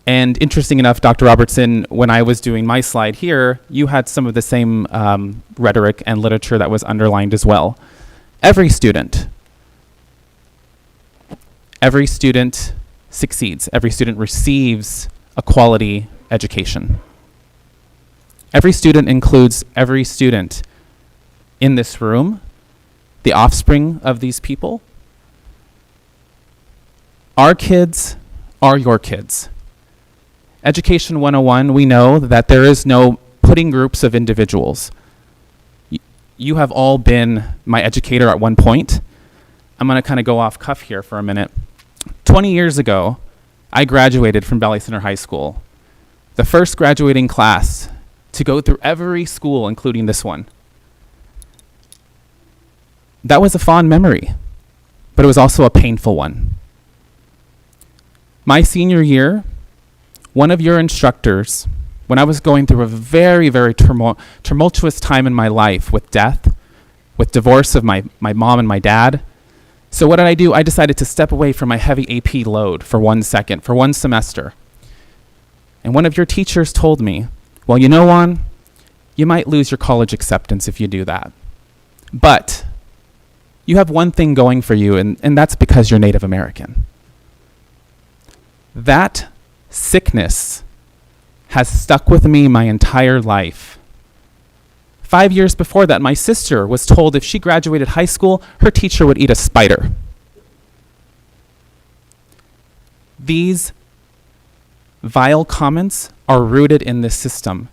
And interesting enough, Dr. Robertson, when I was doing my slide here, you had some of the same rhetoric and literature that was underlined as well. Every student succeeds. Every student receives a quality education. Every student includes every student in this room, the offspring of these people. Our kids are your kids. Education 101, we know that there is no putting groups of individuals. You have all been my educator at one point. I'm going to kind of go off cuff here for a minute. 20 years ago, I graduated from Valley Center High School, the first graduating class to go through every school, including this one. That was a fond memory, but it was also a painful one. My senior year, one of your instructors, when I was going through a very, very tumultuous time in my life with death, with divorce of my mom and my dad. So what did I do? I decided to step away from my heavy AP load for 1 second, for 1 semester. And one of your teachers told me, well, you know, Juan, you might lose your college acceptance if you do that. But you have one thing going for you, and that's because you're Native American. That sickness has stuck with me my entire life. 5 years before that, my sister was told if she graduated high school, her teacher would eat a spider. These vile comments are rooted in this system,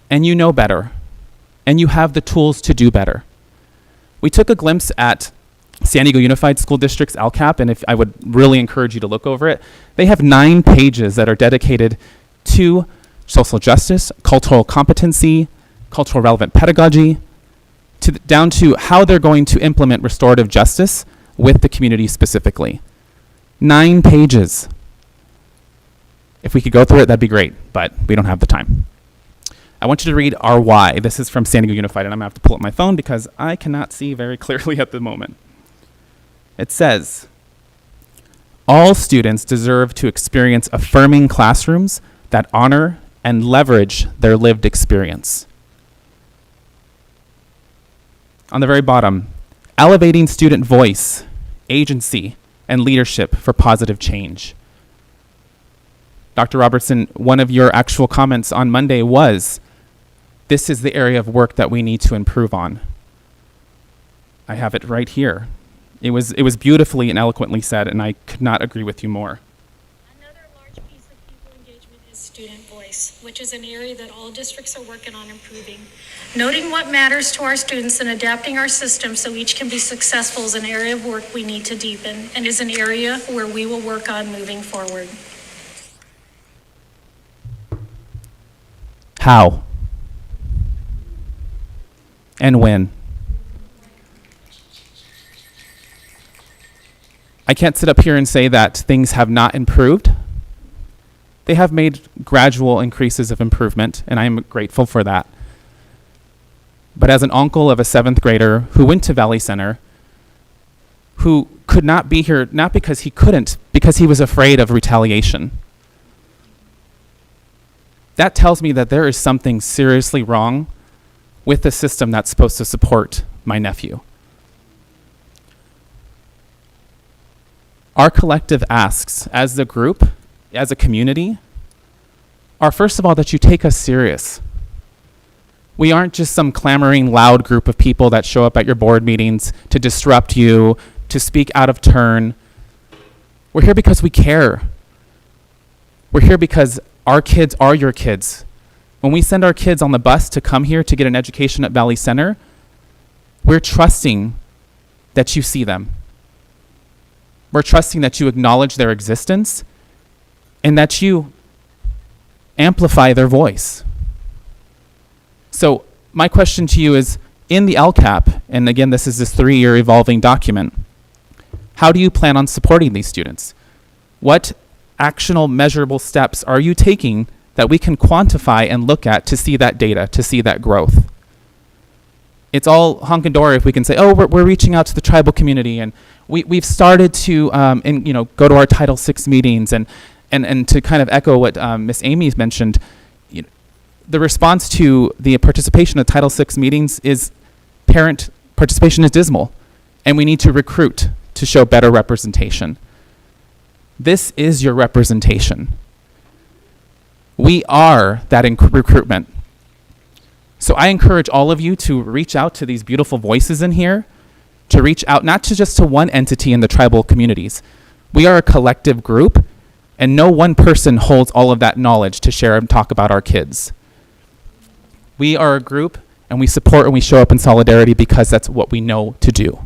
and you know better. and you have the tools to do better. We took a glimpse at San Diego Unified School District's LCAP, and if I would really encourage you to look over it. They have 9 pages that are dedicated to social justice, cultural competency, cultural relevant pedagogy, down to how they're going to implement restorative justice with the community specifically. 9 pages. If we could go through it, that'd be great, but we don't have the time. I want you to read our why. This is from San Diego Unified, and I'm going to have to pull up my phone because I cannot see very clearly at the moment. It says, all students deserve to experience affirming classrooms that honor and leverage their lived experience. On the very bottom, elevating student voice, agency, and leadership for positive change. Dr. Robertson, one of your actual comments on Monday was, this is the area of work that we need to improve on. I have it right here. It was beautifully and eloquently said, and I could not agree with you more. Another large piece of people engagement is student voice, which is an area that all districts are working on improving. Noting what matters to our students and adapting our system so each can be successful is an area of work we need to deepen and is an area where we will work on moving forward. How? And when? I can't sit up here and say that things have not improved. They have made gradual increases of improvement, and I am grateful for that. But as an uncle of a 7th grader who went to Valley Center, who could not be here, not because he couldn't, because he was afraid of retaliation, that tells me that there is something seriously wrong with the system that's supposed to support my nephew. Our collective asks as a group, as a community, are first of all that you take us serious. We aren't just some clamoring loud group of people that show up at your board meetings to disrupt you, to speak out of turn. We're here because we care. We're here because our kids are your kids. When we send our kids on the bus to come here to get an education at Valley Center, we're trusting that you see them. We're trusting that you acknowledge their existence and that you amplify their voice. So my question to you is, in the LCAP, and again, this is this 3-year evolving document, how do you plan on supporting these students? What actionable, measurable steps are you taking that we can quantify and look at to see that data, to see that growth? It's all hunky-dory if we can say, oh, we're reaching out to the tribal community, and we've started to go to our Title VI meetings, and to kind of echo what Miss Amy's mentioned, the response to the participation in Title VI meetings is parent participation is dismal, and we need to recruit to show better representation. This is your representation. We are that recruitment. So I encourage all of you to reach out to these beautiful voices in here, to reach out not to just to one entity in the tribal communities. We are a collective group, and no one person holds all of that knowledge to share and talk about our kids. We are a group, and we support and we show up in solidarity because that's what we know to do.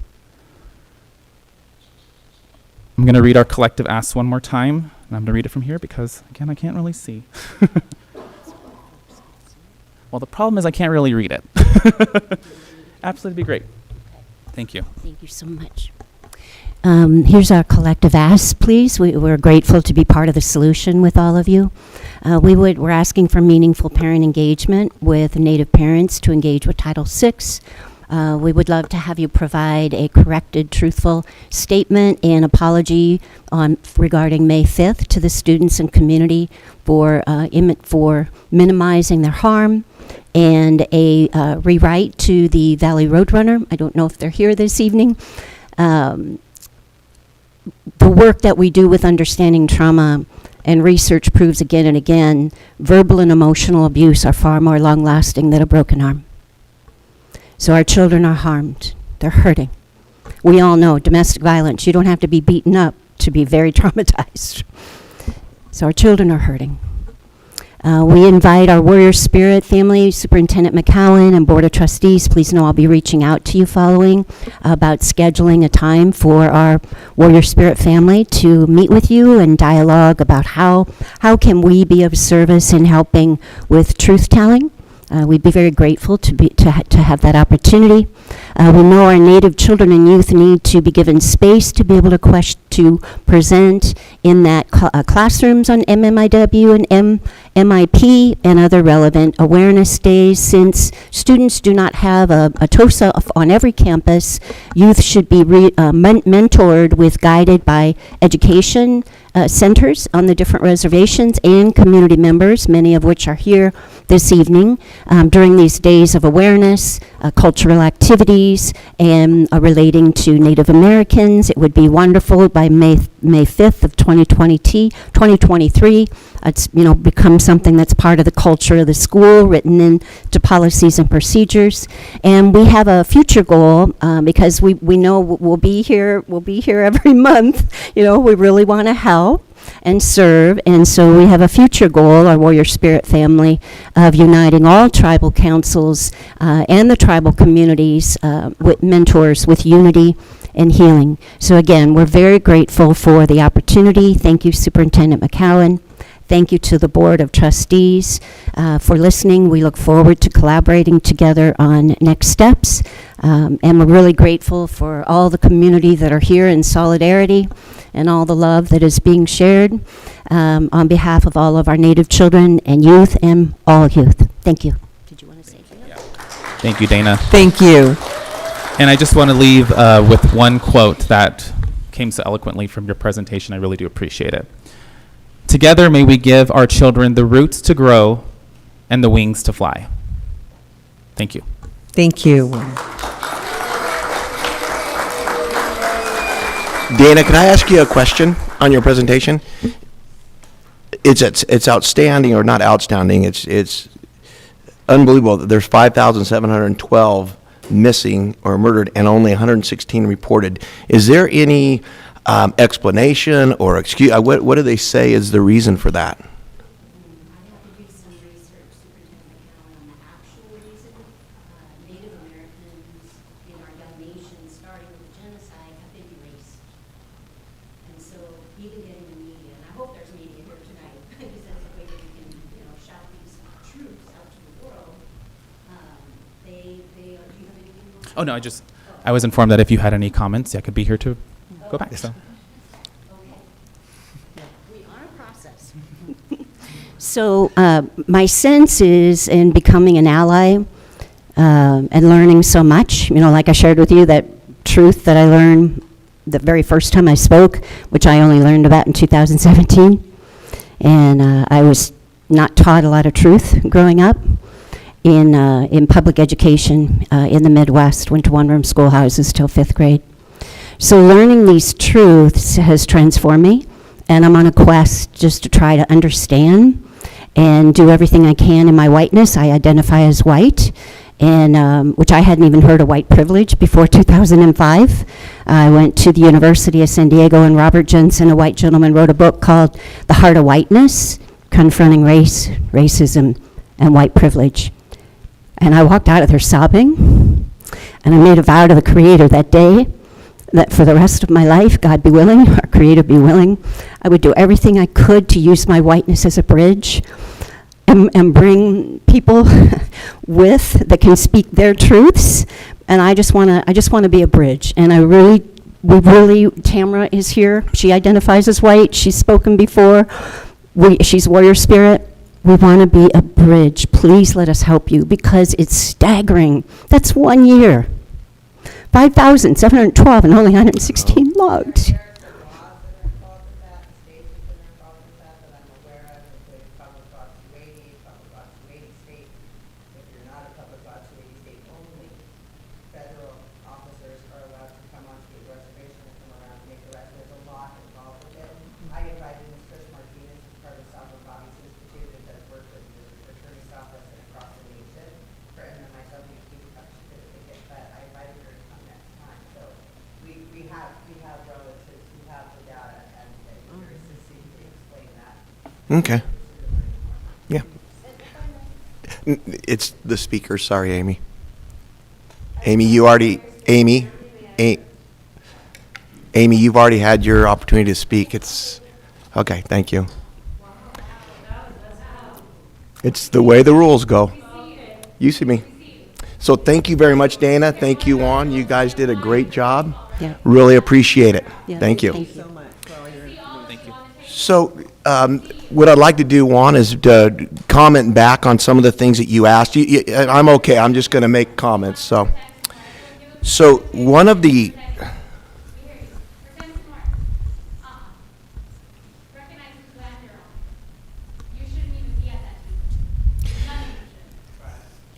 I'm going to read our collective asks one more time, and I'm going to read it from here because, again, I can't really see. Well, the problem is I can't really read it. Absolutely be great.15 Thank you. Thank you so much. Here's our collective ask, please. We're grateful to be part of the solution with all of you. We're asking for meaningful parent engagement with Native parents to engage with Title VI. We would love to have you provide a corrected, truthful statement and apology regarding May 5th to the students and community for minimizing their harm, and a rewrite to the Valley Roadrunner. I don't know if they're here this evening. The work that we do with understanding trauma and research proves again and again, verbal and emotional abuse are far more long-lasting than a broken arm. So our children are harmed. They're hurting. We all know domestic violence, you don't have to be beaten up to be very traumatized. So our children are hurting. We invite our Warrior Spirit family, Superintendent McCowan, and Board of Trustees. Please know I'll be reaching out to you following about scheduling a time for our Warrior Spirit family to meet with you and dialogue about how can we be of service in helping with truth-telling. We'd be very grateful to have that opportunity. We know our Native children and youth need to be given space to be able to present in that classrooms on MMIW and MIP and other relevant awareness days. Since students do not have a TOSA on every campus, youth should be mentored with guided by education centers on the different reservations and community members, many of which are here this evening, during these days of awareness, cultural activities, and relating to Native Americans. It would be wonderful by May 5th of 2023. It's become something that's part of the culture of the school, written into policies and procedures. And we have a future goal because we know we'll be here every month. We really want to help and serve, and so we have a future goal, our Warrior Spirit family, of uniting all tribal councils and the tribal communities with mentors with unity and healing. So again, we're very grateful for the opportunity. Thank you, Superintendent McCowan. Thank you to the Board of Trustees for listening. We look forward to collaborating together on next steps. And we're really grateful for all the community that are here in solidarity and all the love that is being shared on behalf of all of our Native children and youth and all youth. Thank you. Did you want to say anything? Thank you, Dana. Thank you. And I just want to leave with one quote that came so eloquently from your presentation. I really do appreciate it. Together may we give our children the roots to grow and the wings to fly. Thank you. Thank you. Dana, can I ask you a question on your presentation? It's outstanding, or not outstanding, it's unbelievable that there's 5,712 missing or murdered and only 116 reported. Is there any explanation or excuse? What do they say is the reason for that? Oh, no, I was informed that if you had any comments, I could be here to go back. So. We are a process. So my sense is in becoming an ally and learning so much, like I shared with you, that truth that I learned the very first time I spoke, which I only learned about in 2017. And I was not taught a lot of truth growing up. In public education in the Midwest, went to one-room schoolhouses till 5th grade. So learning these truths has transformed me, and I'm on a quest just to try to understand and do everything I can in my whiteness. I identify as white, and which I hadn't even heard of white privilege before 2005. I went to the University of San Diego, and Robert Jensen, a white gentleman, wrote a book called The Heart of Whiteness, Confronting Race, Racism, and White Privilege. And I walked out of there sobbing, and I made a vow to the Creator that day that for the rest of my life, God be willing, our Creator be willing, I would do everything I could to use my whiteness as a bridge and bring people that can speak their truths. And I just want to be a bridge. And Tamara is here. She identifies as white. She's spoken before. She's Warrior Spirit. We want to be a bridge. Please let us help you, because it's staggering. That's 1 year. 5,712 and only 116 logged. Okay. Yeah. It's the speaker, sorry, Amy. Amy, Amy, you've already had your opportunity to speak. Okay, thank you. It's the way the rules go. You see me. So thank you very much, Dana. Thank you, Juan. You guys did a great job. Yeah. Really appreciate it. Yeah. Thank you. Thank you. So what I'd like to do, Juan, is to comment back on some of the things that you asked. I'm okay. I'm just going to make comments. So one of the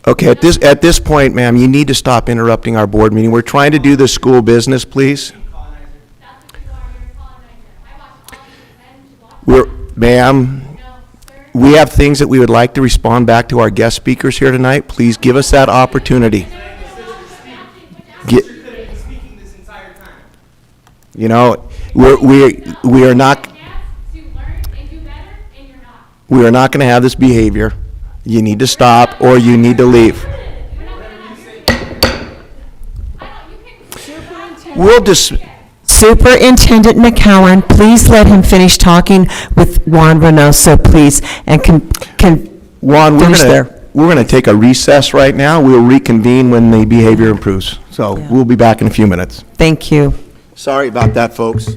Okay, at this point, ma'am, you need to stop interrupting our board meeting. We're trying to do the school business, please. Ma'am, we have things that we would like to respond back to our guest speakers here tonight. Please give us that opportunity. You know, we are not going to have this behavior. You need to stop or you need to leave. We'll just. Superintendent McCowan, please let him finish talking with Juan Reynoso, please, and can Juan, finish there. we're going to take a recess right now. We'll reconvene when the behavior improves. So we'll be back in a few minutes. Thank you. Sorry about that, folks.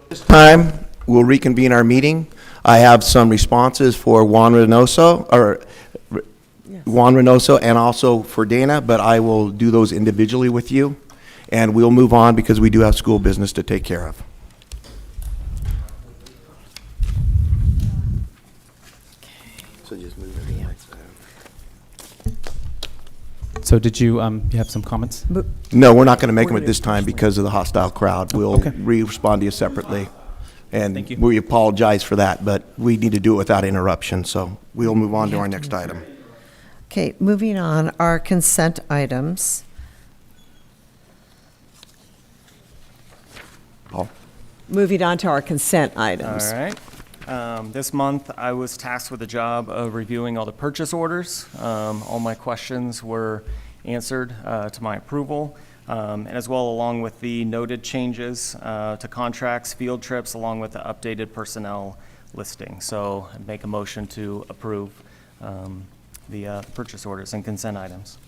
This time, we'll reconvene our meeting. I have some responses for Juan Reynoso, and also for Dana, but I will do those individually with you, and we'll move on because we do have school business to take care of. So just move to the next item. So did you have some comments? No, we're not going to make them at this time because of the hostile crowd. We'll respond to you separately. And Thank you. we apologize for that, but we need to do it without interruption, so we'll move on to our next item. Okay, moving on, our consent items. Paul? Moving on to our consent items. All right. This month, I was tasked with the job of reviewing all the purchase orders. All my questions were answered to my approval, and as well along with the noted changes to contracts, field trips, along with the updated personnel listing. So I'd make a motion to approve the purchase orders and consent items.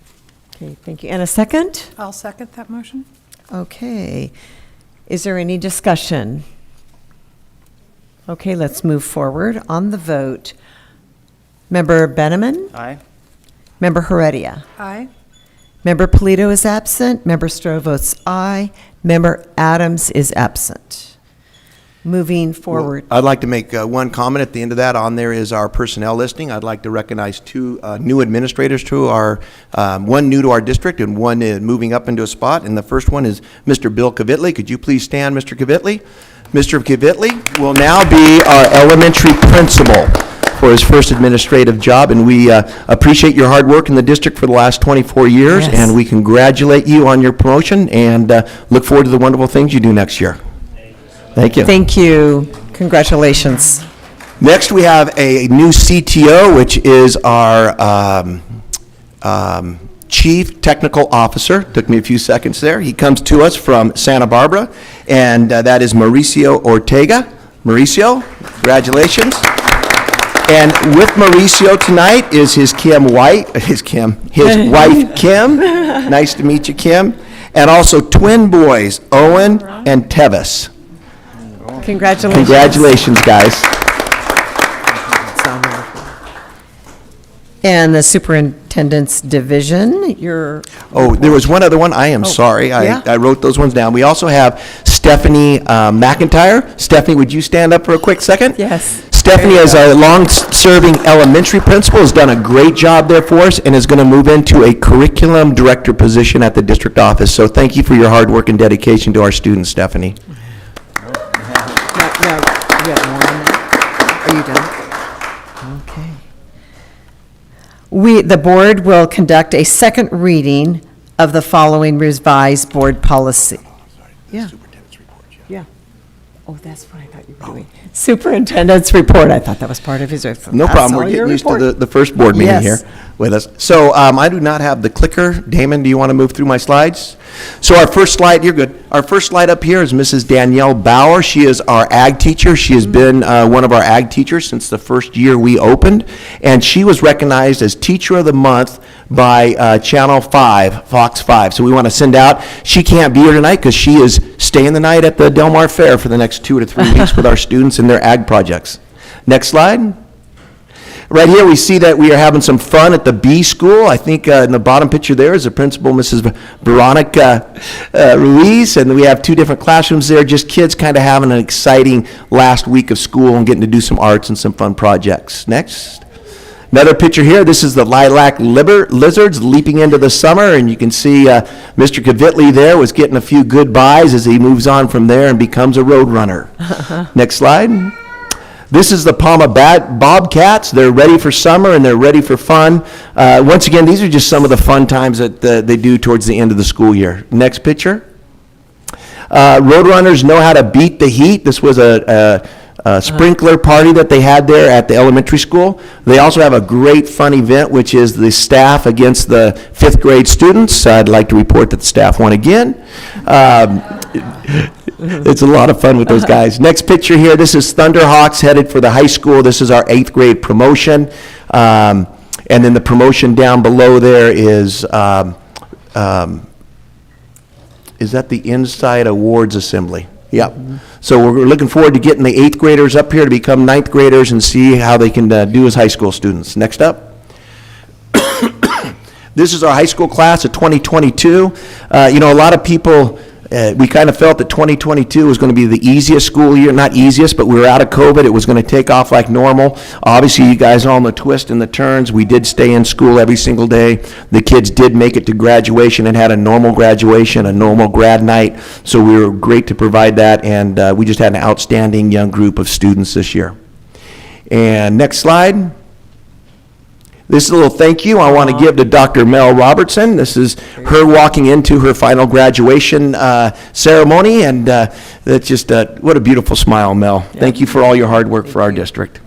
Okay, thank you. And a second? I'll second that motion. Okay. Is there any discussion? Okay, let's move forward on the vote. Member Benjamin? Aye. Member Heredia? Aye. Member Polito is absent. Member Stroh votes aye. Member Adams is absent. Moving forward. I'd like to make one comment at the end of that. On there is our personnel listing. I'd like to recognize two new administrators to our, one new to our district and one moving up into a spot. And the first one is Mr. Bill Kavitli. Could you please stand, Mr. Kavitli? Mr. Kavitli will now be our elementary principal. for his first administrative job, and we appreciate your hard work in the district for the last 24 years, Yes. and we congratulate you on your promotion, and look forward to the wonderful things you do next year. Thank you. Thank you. Congratulations. Next, we have a new CTO, which is our Chief Technical Officer. Took me a few seconds there. He comes to us from Santa Barbara, and that is Mauricio Ortega. Mauricio, congratulations. And with Mauricio tonight is his wife, Kim. Nice to meet you, Kim. And also twin boys, Owen and Tevis. Congratulations. Congratulations, guys. And the superintendent's division, you're... Oh, there was one other one. I am sorry. yeah. I wrote those ones down. We also have Stephanie McIntyre. Stephanie, would you stand up for a quick second? Yes. Stephanie is our long-serving elementary principal, has done a great job there for us, and is going to move into a curriculum director position at the district office. So thank you for your hard work and dedication to our students, Stephanie. No, you got more on that? Are you done? Okay. The board will conduct a second reading of the following revised board policy. Yeah. Yeah. Oh, that's what I thought you were doing. Superintendent's report. I thought that was part of his. No problem. We're getting used to the first board meeting here Yes. with us. So I do not have the clicker. Damon, do you want to move through my slides? So our first slide, you're good. Our first slide up here is Mrs. Danielle Bauer. She is our ag teacher. She has been one of our ag teachers since the first year we opened. And she was recognized as Teacher of the Month by Channel 5, Fox 5. So we want to send out, she can't be here tonight because she is staying the night at the Del Mar Fair for the next 2 to 3 weeks with our students and their ag projects. Next slide. Right here, we see that we are having some fun at the B School. I think in the bottom picture there is the principal, Mrs. Veronica Ruiz, and we have 2 different classrooms there, just kids kind of having an exciting last week of school and getting to do some arts and some fun projects. Next. Another picture here, this is the lilac lizards leaping into the summer, and you can see Mr. Kavitli there was getting a few goodbyes as he moves on from there and becomes a road runner. Next slide. This is the Pauma Bobcats. They're ready for summer and they're ready for fun. Once again, these are just some of the fun times that they do towards the end of the school year. Next picture. Roadrunners know how to beat the heat. This was a sprinkler party that they had there at the elementary school. They also have a great fun event, which is the staff against the 5th grade students. I'd like to report that the staff won again. It's a lot of fun with those guys. Next picture here, this is Thunderhawks headed for the high school. This is our 8th grade promotion. And then the promotion down below there is that the Inside Awards Assembly? Yep. So we're looking forward to getting the 8th graders up here to become 9th graders and see how they can do as high school students. Next up. This is our high school class of 2022. A lot of people, we kind of felt that 2022 was going to be the easiest school year, not easiest, but we were out of COVID. It was going to take off like normal. Obviously, you guys all know the twists and the turns. We did stay in school every single day. The kids did make it to graduation and had a normal graduation, a normal grad night. So we were great to provide that, and we just had an outstanding young group of students this year. And next slide. This is a little thank you I want to give to Dr. Mel Robertson. This is her walking into her final graduation ceremony, and that's just, what a beautiful smile, Mel. Thank you for all your hard work for our district.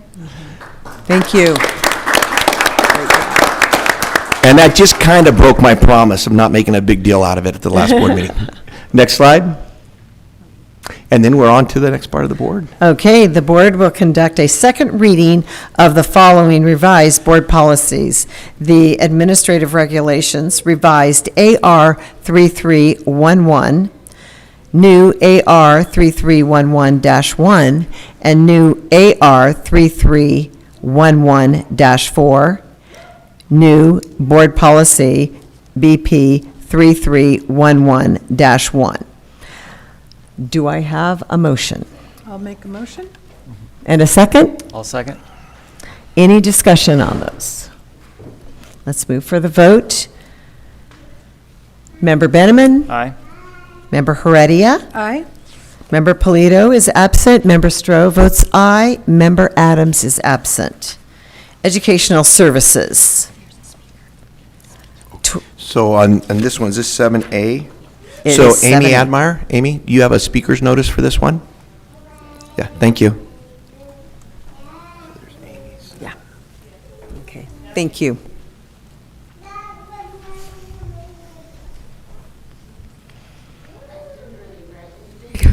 Thank you. And that just kind of broke my promise of not making a big deal out of it at the last board meeting. Next slide. And then we're on to the next part of the board. Okay, the board will conduct a second reading of the following revised board policies. The administrative regulations, revised AR 3311, new AR 3311-1, and new AR 3311-4, new board policy BP 3311-1. Do I have a motion? I'll make a motion. And a second? I'll second. Any discussion on those? Let's move for the vote. Member Benjamin? Aye. Member Heredia? Aye. Member Polito is absent. Member Stroh votes aye. Member Adams is absent. Educational Services. So on this one, is this 7A? It So is Amy 7A. Admire, Amy, you have a speaker's notice for this one? Yeah, thank you. Yeah. Okay, thank you.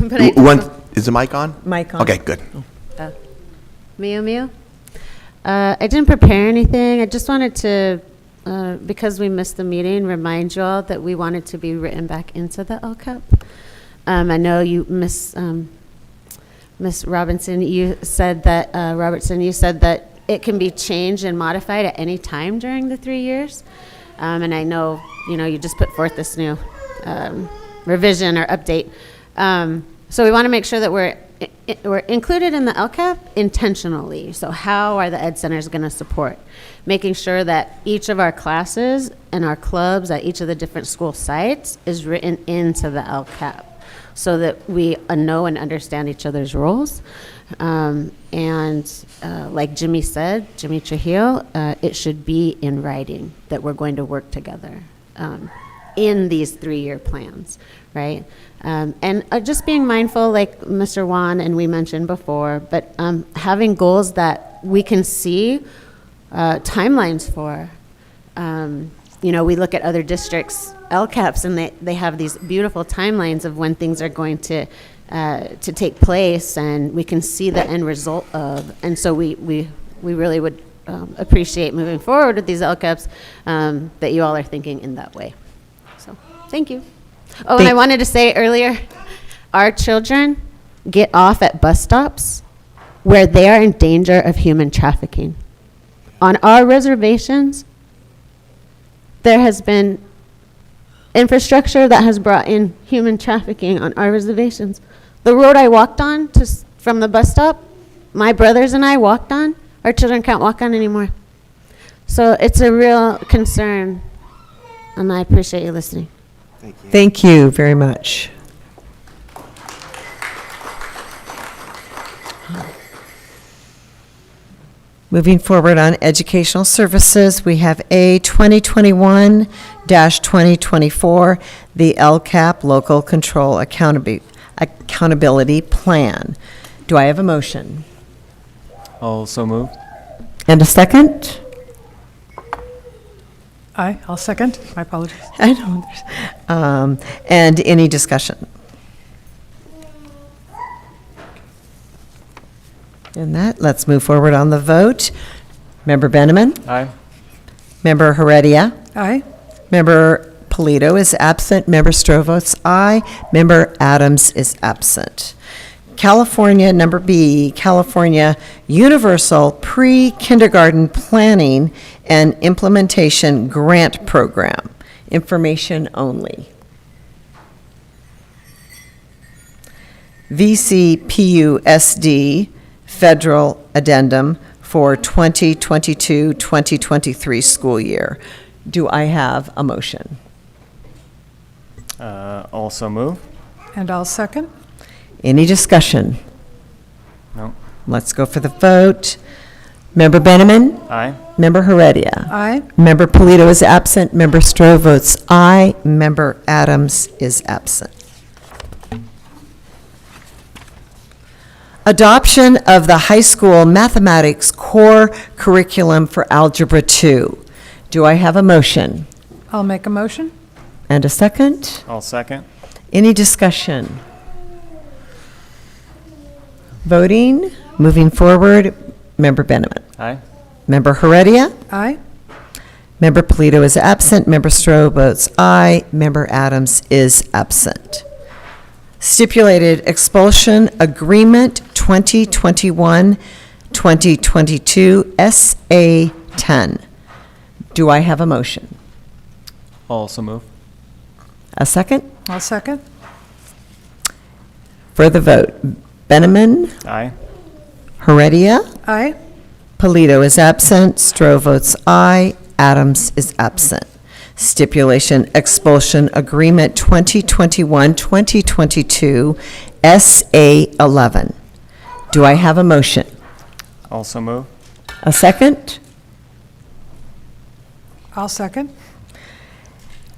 But I just- One, is the mic on? Mic on. Okay, good. Miu. I didn't prepare anything. I just wanted to, because we missed the meeting, remind you all that we wanted to be written back into the LCAP. I know you, Miss Robinson, you said that, you said that it can be changed and modified at any time during the 3 years. And I know, you just put forth this new revision or update. So we want to make sure that we're included in the LCAP intentionally. So how are the Ed Centers going to support? Making sure that each of our classes and our clubs at each of the different school sites is written into the LCAP so that we know and understand each other's roles. Like Jimmy said, Jimmy Trujillo, it should be in writing that we're going to work together in these 3-year plans, right? And just being mindful, like Mr. Juan and we mentioned before, but having goals that we can see timelines for. We look at other districts' LCAPs, and they have these beautiful timelines of when things are going to take place, and we can see the end result of. And so we really would appreciate moving forward with these LCAPs that you all are thinking in that way. So, thank you. Oh, and I wanted to say earlier, our children get off at bus stops where they are in danger of human trafficking. On our reservations, there has been infrastructure that has brought in human trafficking on our reservations. The road I walked on from the bus stop, my brothers and I walked on, our children can't walk on anymore. So it's a real concern, and I appreciate you listening. Thank you very much. Moving forward on educational services, we have A 2021-2024, the LCAP Local Control Accountability Plan. Do I have a motion? Also move. And a second? I'll second. My apologies. I don't. And any discussion? In that, let's move forward on the vote. Member Benjamin? Aye. Member Heredia? Aye. Member Polito is absent. Member Stroh votes aye. Member Adams is absent. California, number B, California Universal Pre-Kindergarten Planning and Implementation Grant Program. Information only. VCPUSD Federal Addendum for 2022-2023 school year. Do I have a motion? Also move. And I'll second. Any discussion? No. Let's go for the vote. Member Benjamin? Aye. Member Heredia? Aye. Member Polito is absent. Member Stroh votes aye. Member Adams is absent. Adoption of the high school mathematics core curriculum for Algebra 2. Do I have a motion? I'll make a motion. And a second? I'll second. Any discussion? Voting, moving forward, Member Benjamin. Aye. Member Heredia? Aye. Member Polito is absent. Member Stroh votes aye. Member Adams is absent. Stipulated expulsion agreement 2021-2022 SA 10. Do I have a motion? Also move. A second? I'll second. For the vote, Benjamin, Aye. Heredia, Aye. Polito is absent. Stroh votes aye. Adams is absent. Stipulation expulsion agreement 2021-2022 SA 11. Do I have a motion? Also move. A second? I'll second.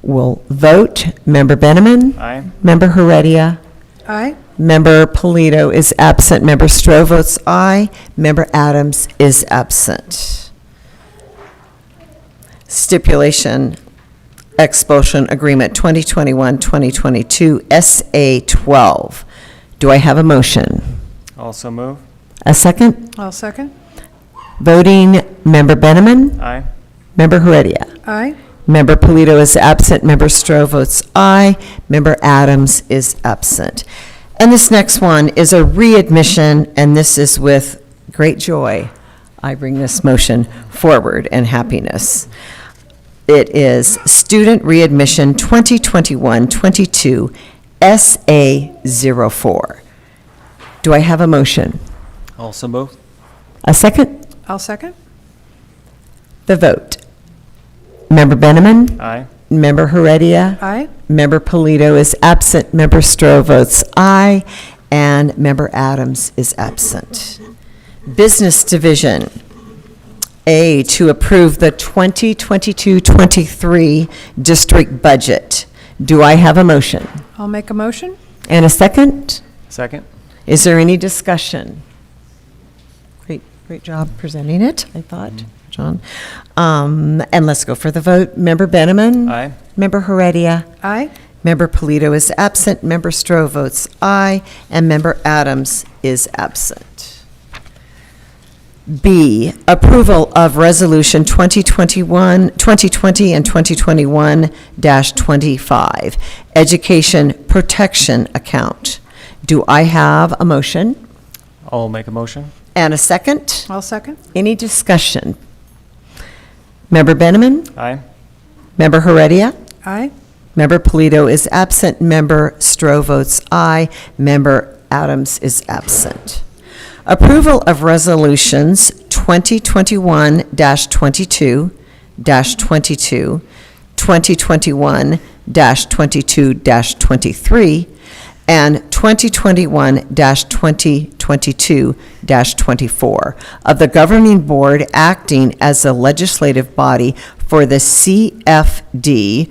We'll vote. Member Benjamin? Aye. Member Heredia? Aye. Member Polito is absent. Member Stroh votes aye. Member Adams is absent. Stipulation expulsion agreement 2021-2022 SA-12. Do I have a motion? Also move. A second? I'll second. Voting, Member Benjamin? Aye. Member Heredia? Aye. Member Polito is absent. Member Stroh votes aye. Member Adams is absent. And this next one is a readmission, and this is with great joy. I bring this motion forward and happiness. It is Student Readmission 2021-22 SA-04. Do I have a motion? Also move. A second? I'll second. The vote. Member Benjamin? Aye. Member Heredia? Aye. Member Polito is absent. Member Stroh votes aye. And Member Adams is absent. Business Division. A, to approve the 2022-23 district budget. Do I have a motion? I'll make a motion. And a second? Second. Is there any discussion? Great job presenting it, I thought, John. And let's go for the vote. Member Benjamin? Aye. Member Heredia? Aye. Member Polito is absent. Member Stroh votes aye. And Member Adams is absent. B, approval of Resolution 2020 and 2021-25, Education Protection Account. Do I have a motion? I'll make a motion. And a second? I'll second. Any discussion? Member Benjamin? Aye. Member Heredia? Aye. Member Polito is absent. Member Stroh votes aye. Member Adams is absent. Approval of resolutions 2021-22, 2021-22-23, and 2021-2022-24 of the governing board acting as a legislative body for the CFD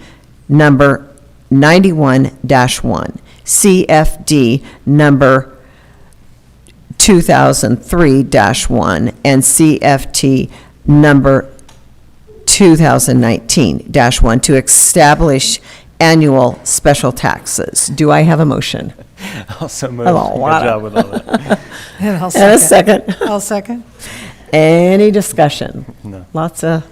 number 91-1, CFD number 2003-1, and CFT number 2019-1 to establish annual special taxes. Do I have a motion? Also move. Oh, Good wow. job with all that. And I'll And a second. second. I'll second. Any discussion? No. Lots of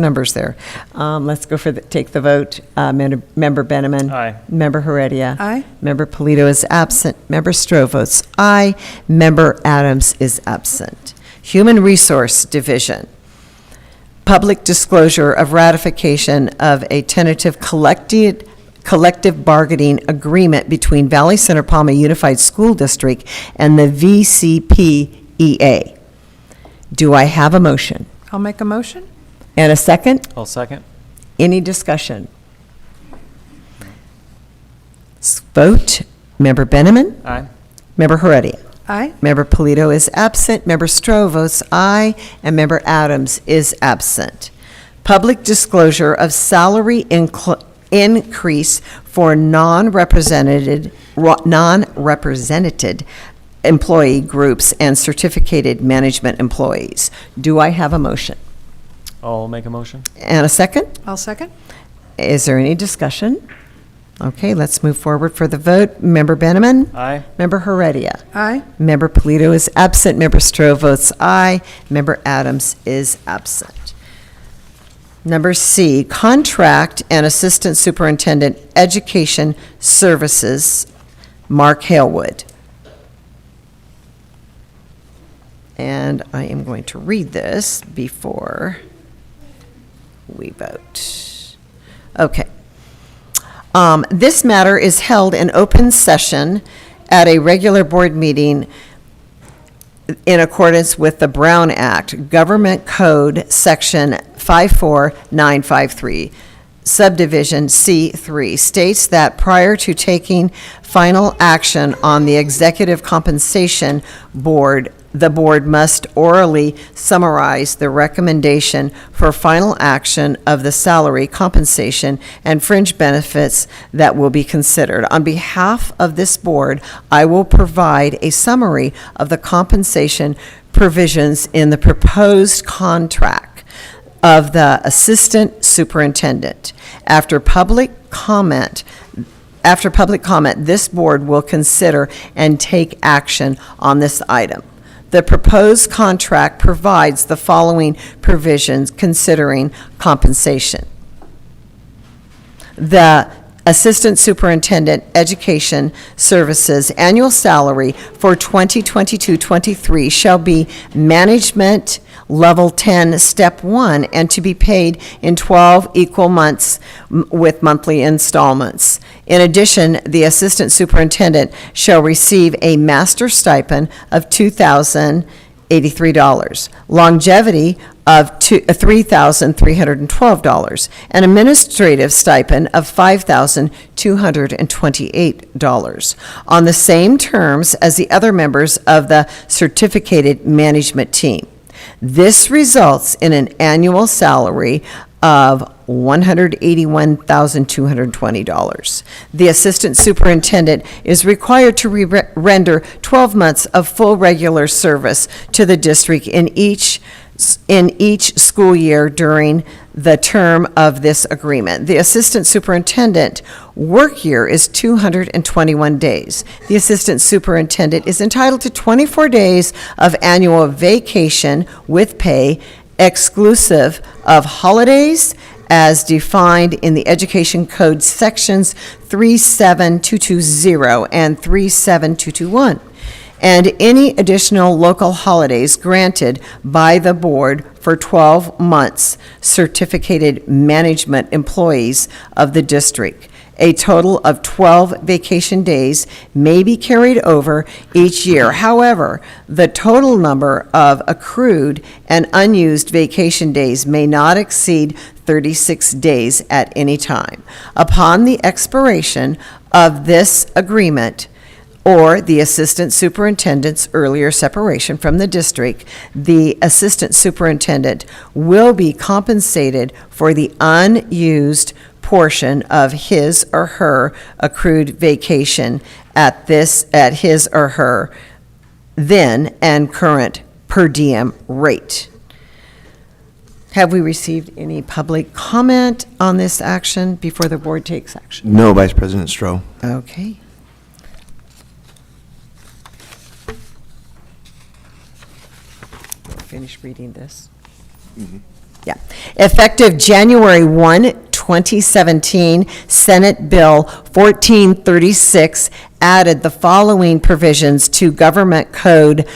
numbers there. Let's go for take the vote. Member Benjamin. Aye. Member Heredia. Aye. Member Polito is absent. Member Stroh votes aye. Member Adams is absent. Human Resource Division. Public disclosure of ratification of a tentative collective bargaining agreement between Valley Center-Pauma Unified School District and the VCPEA. Do I have a motion? I'll make a motion. And a second? I'll second. Any discussion? Vote. Member Benjamin? Aye. Member Heredia? Aye. Member Polito is absent. Member Stroh votes aye. And Member Adams is absent. Public disclosure of salary increase for non-represented employee groups and certificated management employees. Do I have a motion? I'll make a motion. And a second? I'll second. Is there any discussion? Okay, let's move forward for the vote. Member Benjamin? Aye. Member Heredia? Aye. Member Polito is absent. Member Stroh votes aye. Member Adams is absent. Number C, Contract and Assistant Superintendent Education Services, Mark Halewood. And I am going to read this before we vote. Okay. This matter is held in open session at a regular board meeting in accordance with the Brown Act, Government Code, Section 54953, Subdivision C3, states that prior to taking final action on the Executive Compensation Board the board must orally summarize the recommendation for final action of the salary, compensation, and fringe benefits that will be considered. On behalf of this board, I will provide a summary of the compensation provisions in the proposed contract of the assistant superintendent. After public comment, this board will consider and take action on this item. The proposed contract provides the following provisions considering compensation. The Assistant Superintendent Education Services annual salary for 2022-23 shall be Management Level 10, Step 1, and to be paid in 12 equal months with monthly installments. In addition, the Assistant Superintendent shall receive a master stipend of $2,083, longevity of $3,312, an administrative stipend of $5,228 on the same terms as the other members of the certificated management team. This results in an annual salary of $181,220. The assistant superintendent is required to render 12 months of full regular service to the district in each school year during the term of this agreement. The assistant superintendent work year is 221 days. The assistant superintendent is entitled to 24 days of annual vacation with pay, exclusive of holidays, as defined in the Education Code sections 37220 and 37221. And any additional local holidays granted by the board for 12 months certificated management employees of the district. A total of 12 vacation days may be carried over each year. However, the total number of accrued and unused vacation days may not exceed 36 days at any time. Upon the expiration of this agreement, or the assistant superintendent's earlier separation from the district, the assistant superintendent will be compensated for the unused portion of his or her accrued vacation at his or her then and current per diem rate. Have we received any public comment on this action before the board takes action? No, Vice President Stroh. Okay. Finish reading this. Yeah. Effective January 1, 2017, Senate Bill 1436 added the following provisions to Government Code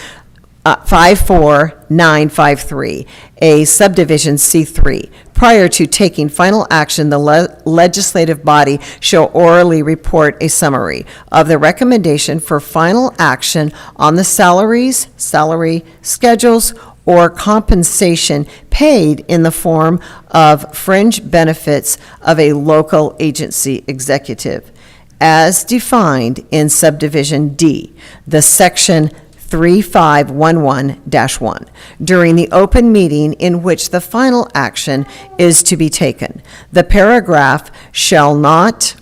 54953, a subdivision C3. Prior to taking final action, the legislative body shall orally report a summary of the recommendation for final action on the salaries, salary schedules, or compensation paid in the form of fringe benefits of a local agency executive, as defined in subdivision D, the section 3511-1, during the open meeting in which the final action is to be taken. The paragraph shall not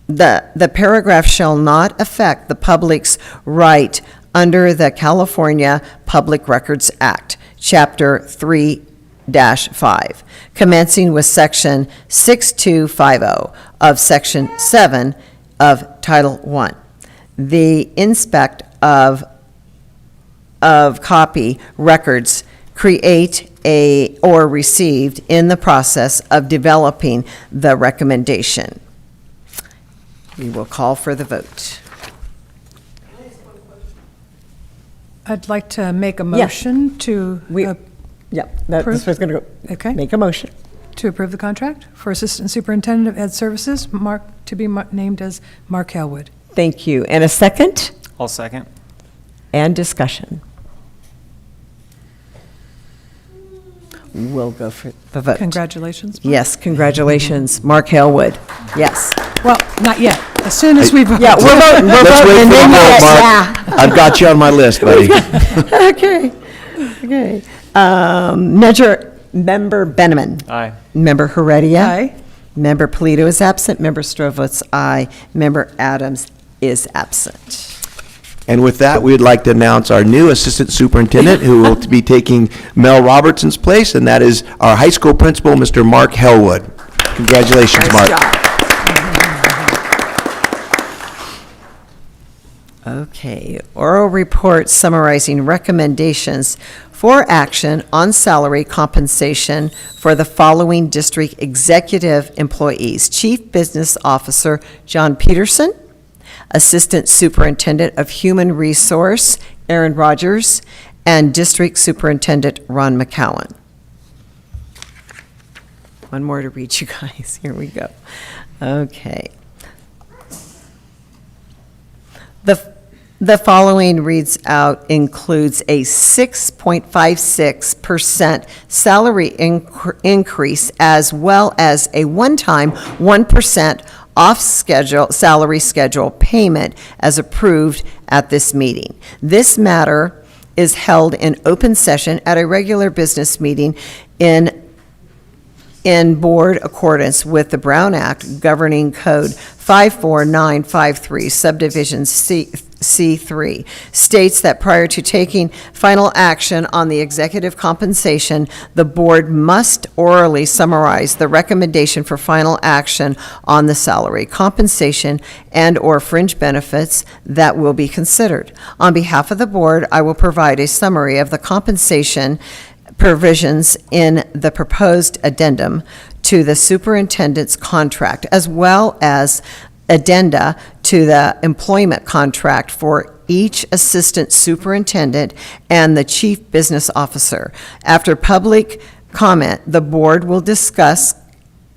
affect the public's right under the California Public Records Act, Chapter 3-5, commencing with Section 6250 of Section 7 of Title I. The inspect of copy records create or received in the process of developing the recommendation. We will call for the vote. I'd like to make a Yes. motion to That's Approve? what's going to go. Okay. Make a motion. to approve the contract for Assistant Superintendent of Ed Services, named as Mark Elwood. Thank you. And a second? I'll second. And discussion. We'll go for the vote. Congratulations. Mark. Yes, congratulations, Mark Elwood. Yes. Well, not yet. As soon as we vote. Yeah, we're voting, Let's wait and for the then vote, yes, Mark. I've got you on my list, buddy. Okay, okay. Member Benjamin. Aye. Member Heredia. Aye. Member Polito is absent. Member Stroh votes aye. Member Adams is absent. And with that, we'd like to announce our new Assistant Superintendent who will be taking Mel Robertson's place, and that is our high school principal, Mr. Mark Hellwood. Congratulations, Nice Mark. job. Okay, oral report summarizing recommendations for action on salary compensation for the following district executive employees: Chief Business Officer John Peterson, Assistant Superintendent of Human Resource Aaron Rogers, and District Superintendent Ron McCowan. One more to read, you guys. Here we go. Okay. The following reads out includes a 6.56% salary increase, as well as a one-time 1% off-schedule salary schedule payment as approved at this meeting. This matter is held in open session at a regular business meeting in board accordance with the Brown Act governing Code 54953, subdivision C3, states that prior to taking final action on the executive compensation, the board must orally summarize the recommendation for final action on the salary, compensation, and/or fringe benefits that will be considered. On behalf of the board, I will provide a summary of the compensation provisions in the proposed addendum to the superintendent's contract, as well as addenda to the employment contract for each assistant superintendent and the chief business officer. After public comment, the board will discuss,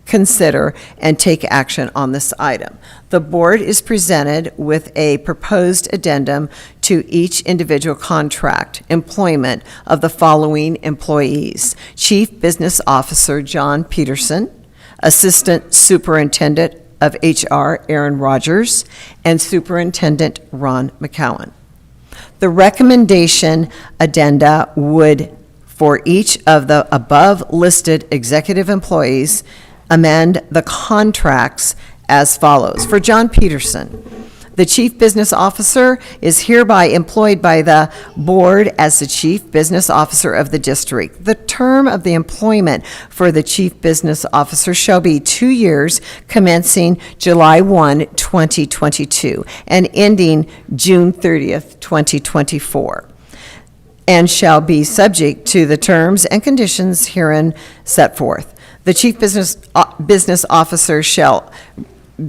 consider, and take action on this item. The board is presented with a proposed addendum to each individual contract employment of the following employees: Chief Business Officer John Peterson, Assistant Superintendent of HR Aaron Rogers, and Superintendent Ron McCowan. The recommendation addenda would, for each of the above-listed executive employees, amend the contracts as follows. For John Peterson, the Chief Business Officer is hereby employed by the board as the Chief Business Officer of the district. The term of the employment for the Chief Business Officer shall be 2 years, commencing July 1, 2022, and ending June 30th, 2024, and shall be subject to the terms and conditions herein set forth. The Chief Business Officer shall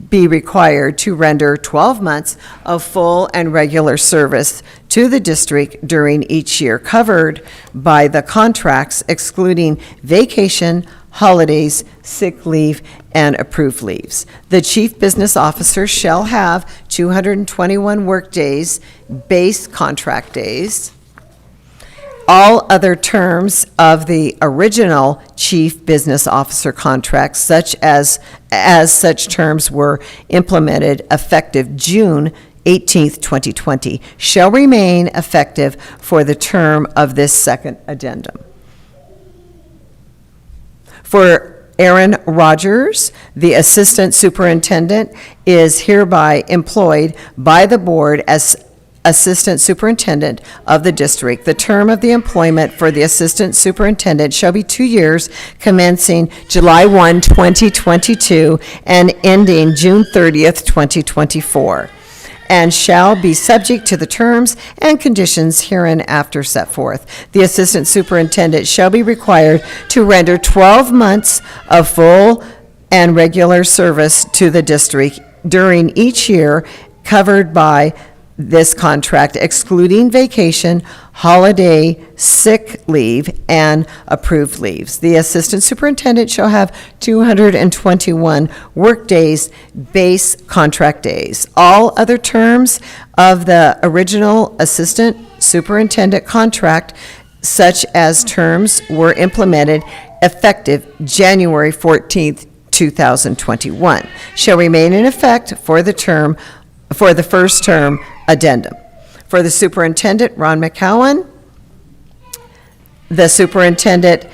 be required to render 12 months of full and regular service to the district during each year covered by the contracts, excluding vacation, holidays, sick leave, and approved leaves. The Chief Business Officer shall have 221 workdays, base contract days. All other terms of the original Chief Business Officer contract, such as such terms were implemented effective June 18th, 2020, shall remain effective for the term of this second addendum. For Aaron Rogers, the Assistant Superintendent, is hereby employed by the board as Assistant Superintendent of the district. The term of the employment for the Assistant Superintendent shall be 2 years, commencing July 1, 2022, and ending June 30th, 2024, and shall be subject to the terms and conditions hereinafter set forth. The Assistant Superintendent shall be required to render 12 months of full and regular service to the district during each year covered by this contract, excluding vacation, holiday, sick leave, and approved leaves. The Assistant Superintendent shall have 221 workdays, base contract days. All other terms of the original Assistant Superintendent contract, such as terms were implemented effective January 14th, 2021, shall remain in effect for the first term addendum. For the superintendent, Ron McCowan, the superintendent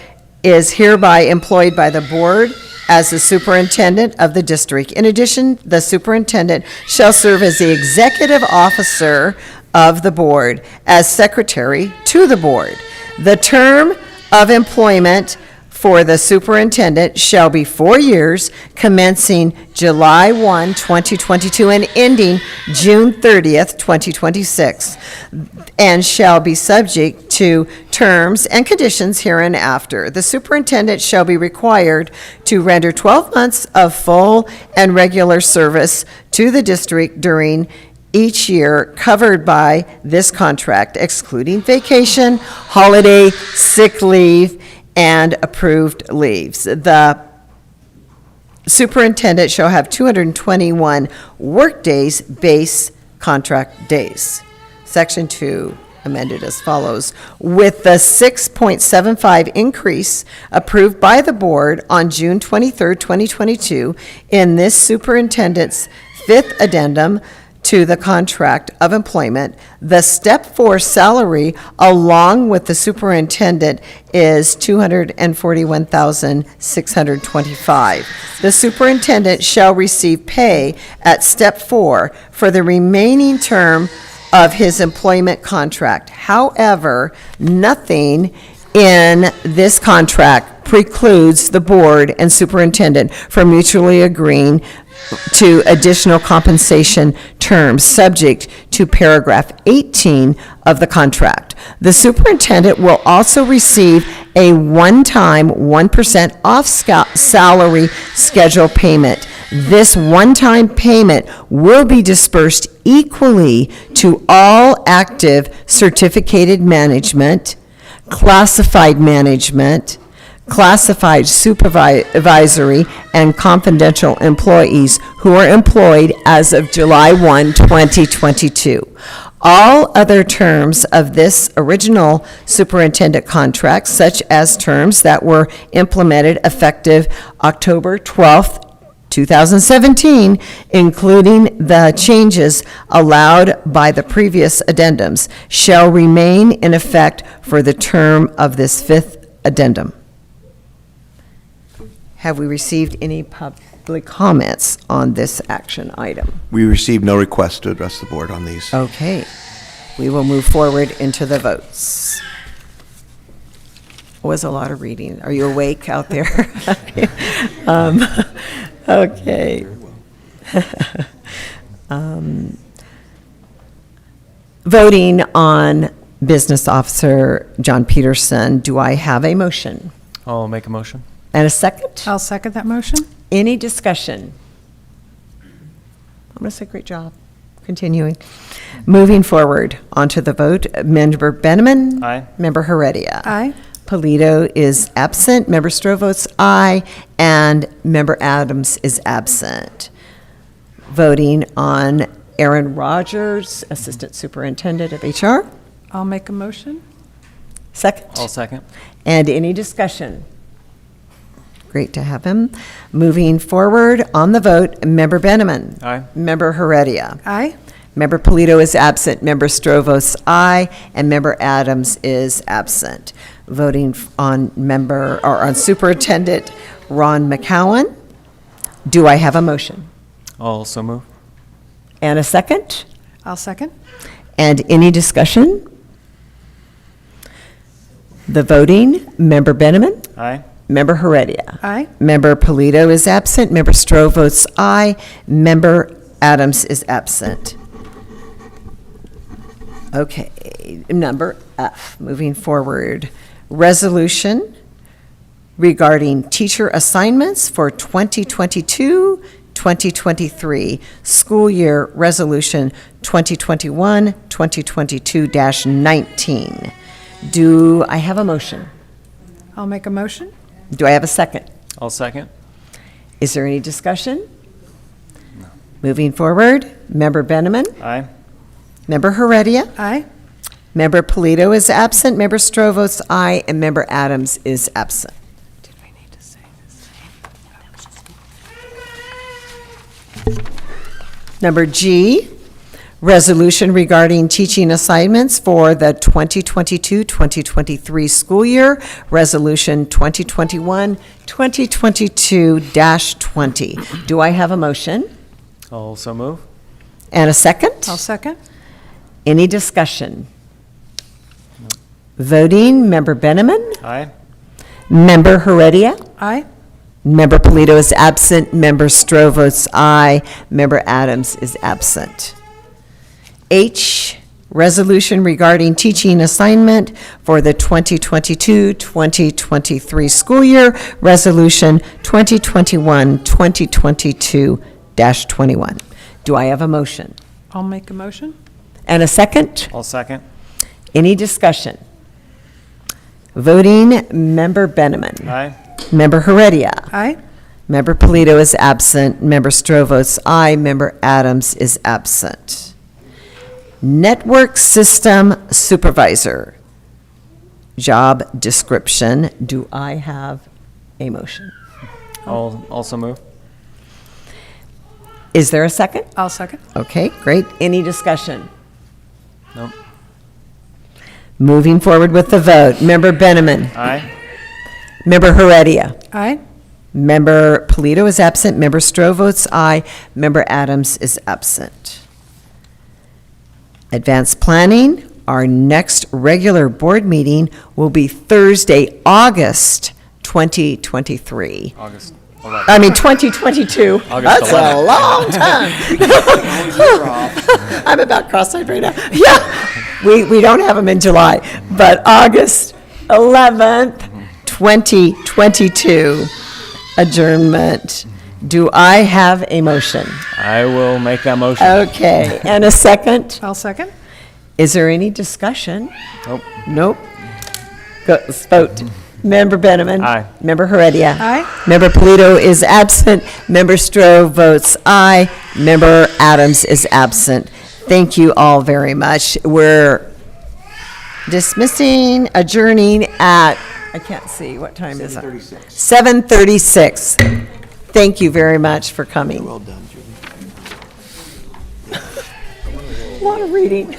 is hereby employed by the board as the superintendent of the district. In addition, the superintendent shall serve as the executive officer of the board as secretary to the board. The term of employment for the superintendent shall be 4 years, commencing July 1, 2022, and ending June 30th, 2026, and shall be subject to terms and conditions hereinafter. The superintendent shall be required to render 12 months of full and regular service to the district during each year covered by this contract, excluding vacation, holiday, sick leave, and approved leaves. The superintendent shall have 221 workdays base contract days. Section 2 amended as follows. With the 6.75 increase approved by the board on June 23rd, 2022, in this superintendent's fifth addendum to the contract of employment, the step 4 salary along with the superintendent is $241,625. The superintendent shall receive pay at step 4 for the remaining term of his employment contract. However, nothing in this contract precludes the board and superintendent from mutually agreeing to additional compensation terms subject to paragraph 18 of the contract. The superintendent will also receive a one-time 1% off salary schedule payment. This one-time payment will be dispersed equally to all active certificated management, classified management, classified supervisory, and confidential employees who are employed as of July 1, 2022. All other terms of this original superintendent contract, such as terms that were implemented effective October 12th, 2017, including the changes allowed by the previous addendums, shall remain in effect for the term of this fifth addendum. Have we received any public comments on this action item? We received no request to address the board on these. Okay, we will move forward into the votes. Was a lot of reading. Are you awake out there? Okay. Voting on Business Officer John Peterson, do I have a motion? I'll make a motion. And a second? I'll second that motion. Any discussion? I'm going to say great job. Continuing. Moving forward, onto the vote. Member Benjamin? Aye. Member Heredia? Aye. Polito is absent. Member Stroh votes aye. And Member Adams is absent. Voting on Aaron Rogers, Assistant Superintendent of HR. I'll make a motion. Second? I'll second. And any discussion? Great to have him. Moving forward on the vote, Member Benjamin. Aye. Member Heredia. Aye. Member Polito is absent. Member Stroh votes aye. And Member Adams is absent. Voting on Superintendent Ron McCowan. Do I have a motion? I'll also move. And a second? I'll second. And any discussion? The voting, Member Benjamin. Aye. Member Heredia. Aye. Member Polito is absent. Member Stroh votes aye. Member Adams is absent. Okay, number F, moving forward. Resolution regarding teacher assignments for 2022-2023 school year, Resolution 2021-2022-19. Do I have a motion? I'll make a motion. Do I have a second? I'll second. Is there any discussion? No. Moving forward, Member Benjamin. Aye. Member Heredia. Aye. Member Polito is absent. Member Stroh votes aye. And Member Adams is absent. Did we need to say this? Number G, resolution regarding teaching assignments for the 2022-2023 school year, Resolution 2021-2022-20. Do I have a motion Also move. and a second? I'll second. Any discussion? Voting, Member Benjamin, Aye. Member Heredia, Aye. Member Polito is absent, Member Stroh votes aye, Member Adams is absent. H, resolution regarding teaching assignment for the 2022-2023 school year, Resolution 2021-2022-21. Do I have a motion? I'll make a motion. And a second? I'll second. Any discussion? Voting, Member Benjamin. Aye. Member Heredia. Aye. Member Polito is absent. Member Stroh votes aye. Member Adams is absent. Network System Supervisor. Job description. Do I have a motion? I'll also move. Is there a second? I'll second. Okay, great. Any discussion? Nope. Moving forward with the vote. Member Benjamin. Aye. Member Heredia. Aye. Member Polito is absent. Member Stroh votes aye. Member Adams is absent. Advanced planning. Our next regular board meeting will be Thursday, August 2023. August 11th. I mean, 2022. August That's a 11th. long time. I'm about cross-eyed right now. Yeah, we don't have them in July, but August 11th, 2022, adjournment. Do I have a motion? I will make that motion. Okay, and a second? I'll second. Is there any discussion? Nope. Nope. Go, let's vote. Member Benjamin. Aye. Member Heredia. Aye. Member Polito is absent. Member Stroh votes aye. Member Adams is absent. Thank you all very much. We're dismissing, adjourning at, I can't see, what time is it? 7:36. Thank you very much for coming. Well done, Julie. A lot of reading.